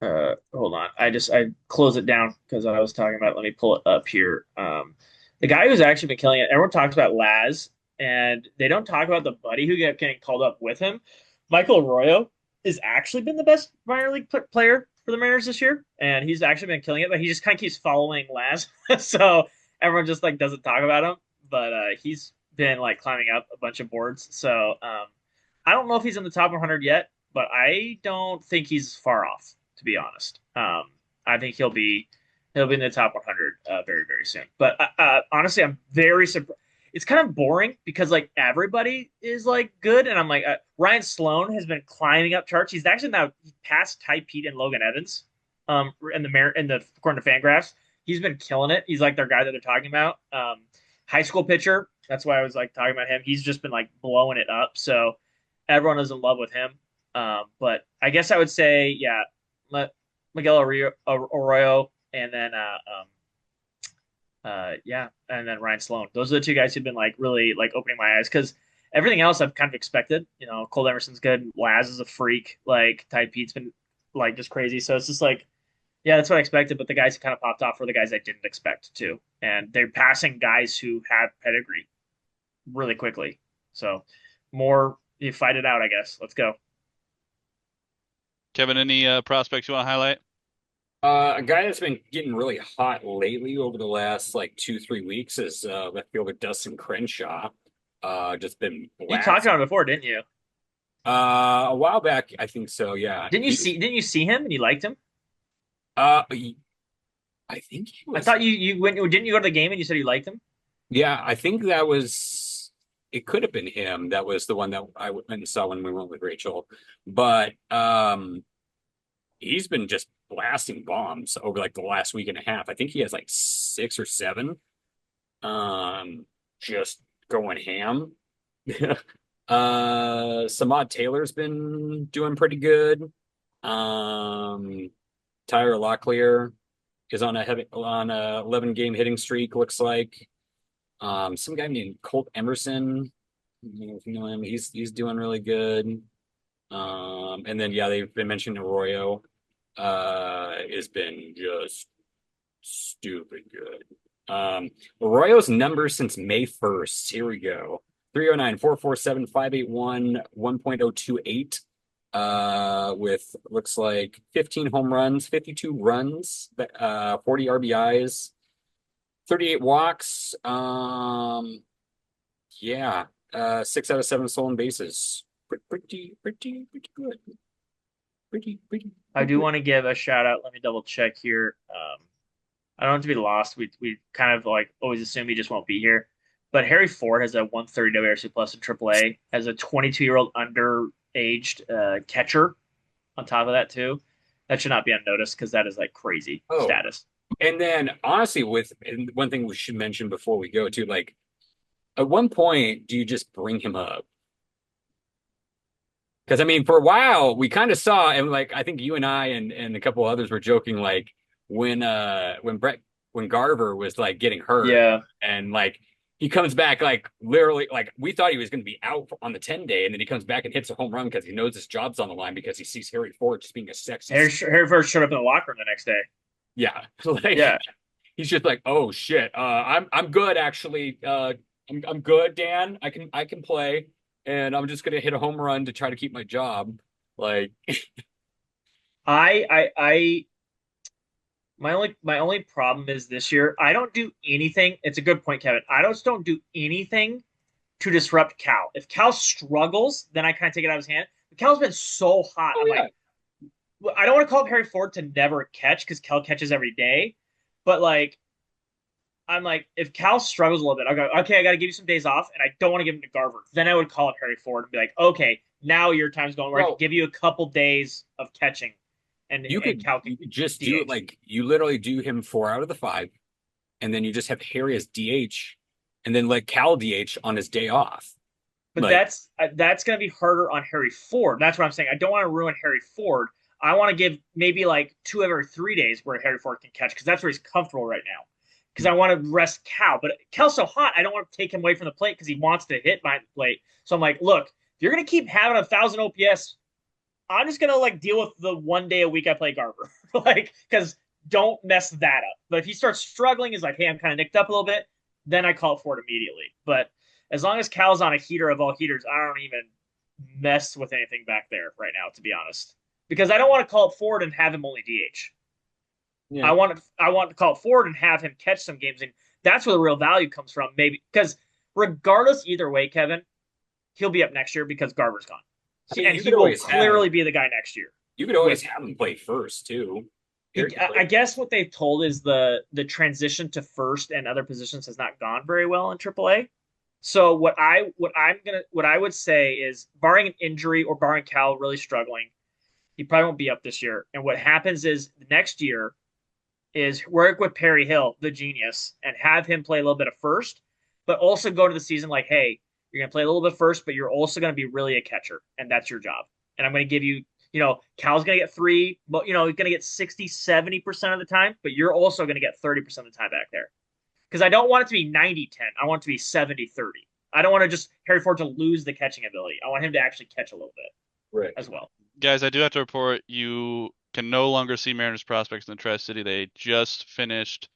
hold on. I close it down because I was talking about. Let me pull it up here. The guy who's actually been killing it. Everyone talks about Laz, and they don't talk about the buddy who kept getting called up with him. Michael Arroyo has actually been the best minor league player for the Mariners this year, and he's actually been killing it. But he just kind of keeps following Laz, so everyone just like doesn't talk about him. But he's been like climbing up a bunch of boards. So I don't know if he's in the top 100 yet, but I don't think he's far off, to be honest. I think he'll be in the top 100 very very soon. But honestly, I'm very surprised. It's kind of boring because like everybody is like good, and I'm like Ryan Sloan has been climbing up charts. He's actually now past Ty Pete and Logan Evans. In the according to Fangraphs, he's been killing it. He's like their guy that they're talking about. High school pitcher. That's why I was like talking about him. He's just been like blowing it up. So everyone is in love with him. But I guess I would say, yeah, Miguel Arroyo, and then yeah, and then Ryan Sloan. Those are the two guys who've been like really like opening my eyes because everything else I've kind of expected. You know, Cole Emerson's good. Laz is a freak. Like Ty Pete's been like just crazy. So it's just like, yeah, that's what I expected. But the guys who kind of popped off were the guys I didn't expect too, and they're passing guys who have pedigree really quickly. So more you fight it out, I guess. Let's go. Kevin, any prospects you want to highlight? A guy that's been getting really hot lately over the last like 2-3 weeks is left fielder Dustin Crenshaw. Just been You talked blasting. about it before, didn't you? A while back, I think so. Yeah. Didn't you see him and you liked him? He- I think he I was. thought you went. Didn't you go to the game and you said you liked him? Yeah, I think that was. It could have been him. That was the one that I went and saw when we went with Rachel. But he's been just blasting bombs over like the last week and a half. I think he has like 6 or 7. Just going ham. Samad Taylor's been doing pretty good. Um, Tyler Locklear is on a 11 game hitting streak, looks like. Some guy named Colt Emerson, if you know him, he's doing really good. And then yeah, they've been mentioning Arroyo. Has been just stupid good. Arroyo's numbers since May 1st. Here we go. 309 447 581 1.028. With looks like 15 home runs, 52 runs, 40 RBIs, 38 walks. Yeah, 6 out of 7 stolen bases. Pretty good. I Pretty do good. want to give a shout out. Let me double check here. I don't want to be lost. We kind of like always assume he just won't be here, But Harry Ford has a 130 WRC plus in AAA, as a 22-year-old underaged catcher on top of that too. That should not be unnoticed because that is like crazy Oh, status. and then honestly, and one thing we should mention before we go to, like, at one point, do you just bring him up? Because I mean, for a while, we kind of saw, and like I think you and I and a couple others were joking, like when Garver was like getting hurt, Yeah, and like he comes back like literally like we thought he was going to be out on the 10 day, and then he comes back and hits a home run because he knows his job's on the line because he sees Harry Ford just being a sexy. Harry Ford showed up in the locker room the next day. Yeah, like Yeah, he's just like, oh shit, I'm good actually. I'm good, Dan. I can play, and I'm just gonna hit a home run to try to keep my job. Like, I my only problem is this year I don't do anything. It's a good point, Kevin. I don't do anything to disrupt Cal. If Cal struggles, then I kind of take it out of his hand. But Cal's been so hot. oh I'm yeah, like, I don't want to call up Harry Ford to never catch because Cal catches every day. But like, I'm like, if Cal struggles a little bit, I'll go, okay, I got to give you some days off, and I don't want to give him to Garver. Then I would call up Harry Ford and be like, okay, now your time's going where I can well, give you a couple days of catching, and Cal can you could just do it DH. like you literally do him 4 out of the 5, and then you just have Harry as DH, and then let Cal DH on his day off. But Like, that's going to be harder on Harry Ford. That's what I'm saying. I don't want to ruin Harry Ford. I want to give maybe like 2 every 3 days where Harry Ford can catch because that's where he's comfortable right now. Because I want to rest Cal, but Cal's so hot, I don't want to take him away from the plate because he wants to hit behind the plate. So I'm like, look, if you're going to keep having 1,000 OPS, I'm just going to like deal with the one day a week I play Garver, like because don't mess that up. But if he starts struggling, is like, hey, I'm kind of nicked up a little bit, then I call it for it immediately. But as long as Cal's on a heater of all heaters, I don't even mess with anything back there right now, to be honest. Because I don't want to call it forward and have him only DH. yeah, I want to call it forward and have him catch some games, and that's where the real value comes from. Maybe because regardless, either way, Kevin, he'll be up next year because Garver's gone, I mean, and he will clearly be the guy next year. you could always With have him play first too. Harry could I play. guess what they've told is the transition to first and other positions has not gone very well in AAA. So what I would say is, barring an injury or barring Cal really struggling, he probably won't be up this year. And what happens is next year is work with Perry Hill, the genius, and have him play a little bit of first, but also go to the season like, hey, you're going to play a little bit first, but you're also going to be really a catcher, and that's your job. And I'm going to give you, Cal's going to get three, but, he's going to get 60, 70% of the time, but you're also going to get 30% of the time back there. Because I don't want it to be 90-10. I want it to be 70-30. I don't want to just Harry Ford to lose the catching ability. I want him to actually catch a little bit Right. as well. Guys, I do have to report you can no longer see Mariners prospects in the Tri-City. They just finished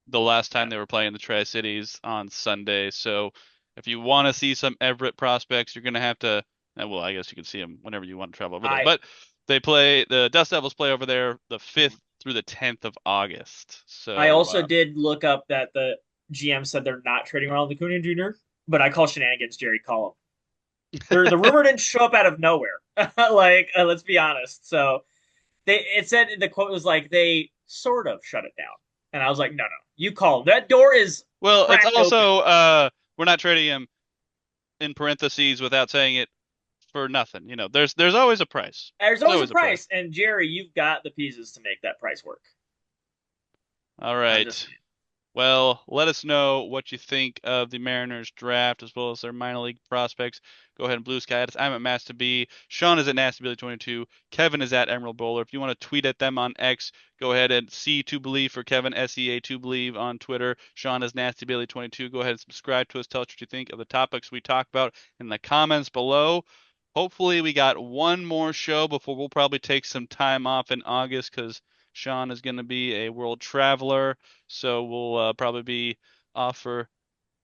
the last time they were playing the Tri-Cities on Sunday. So if you want to see some Everett prospects, you're going to have to, well, I guess you can see them whenever you want to travel over there. I But the Dust Devils play over there the 5th through the 10th of August. I So, also did look up that the GM said they're not trading Ronald Acuna Jr., but I call shenanigans Jerry Cullum. The rumor didn't show up out of nowhere. Like, let's be honest. So it said the quote was like they sort of shut it down, and I was like, no, no, you call him. That door is well, it's cracked open. also we're not trading him in parentheses without saying it for nothing. There's always a price. There's There's always a always a price. price, and Jerry, you've got the pieces to make that price work. All I'm right. just Well, let us know what you think of the Mariners draft as well as their minor league prospects. Go ahead and Blue Sky at us. I'm at Master B. Sean is at NastyBilly22. Kevin is at Emerald Bowler. If you want to tweet at them on X, go ahead and C2Believe for Kevin, SEA2Believe on Twitter. Sean is NastyBilly22. Go ahead and subscribe to us. Tell us what you think of the topics we talk about in the comments below. Hopefully, we got one more show before we'll probably take some time off in August because Sean is going to be a world traveler. So we'll probably be off for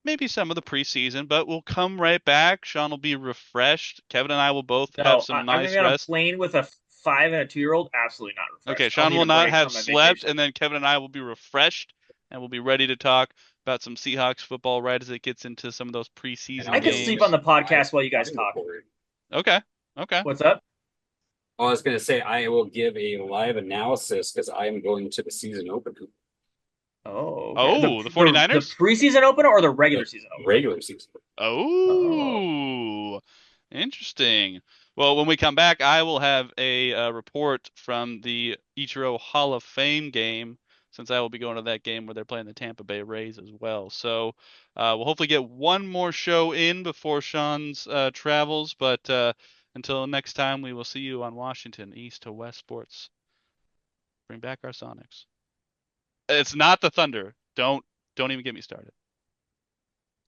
maybe some of the preseason, but we'll come right back. Sean will be refreshed. Kevin and I will both have no. some I'm gonna nice be on a rest. plane with a 5 and a 2-year-old. Absolutely not Okay, refreshed. I'll Sean need will a not break have from my slept, vacation. and then Kevin and I will be refreshed and we'll be ready to talk about some Seahawks football right as it gets into some of those And preseason I I'm could gonna sleep on games. the make live podcast while you guys scouting talk. report. Okay. Okay. What's up? I was gonna say I will give a live analysis because I am going to the season opener. Oh, okay. Oh, the The 49ers? preseason opener or the regular The season opener? regular season. Oh, Oh, interesting. Well, when we come back, I will have a report from the Ichiro Hall of Fame game, since I will be going to that game where they're playing the Tampa Bay Rays as well. So we'll hopefully get one more show in before Sean's travels. But until next time, we will see you on Washington East to West Sports. Bring back our Sonics. It's not the Thunder. Don't even get me started.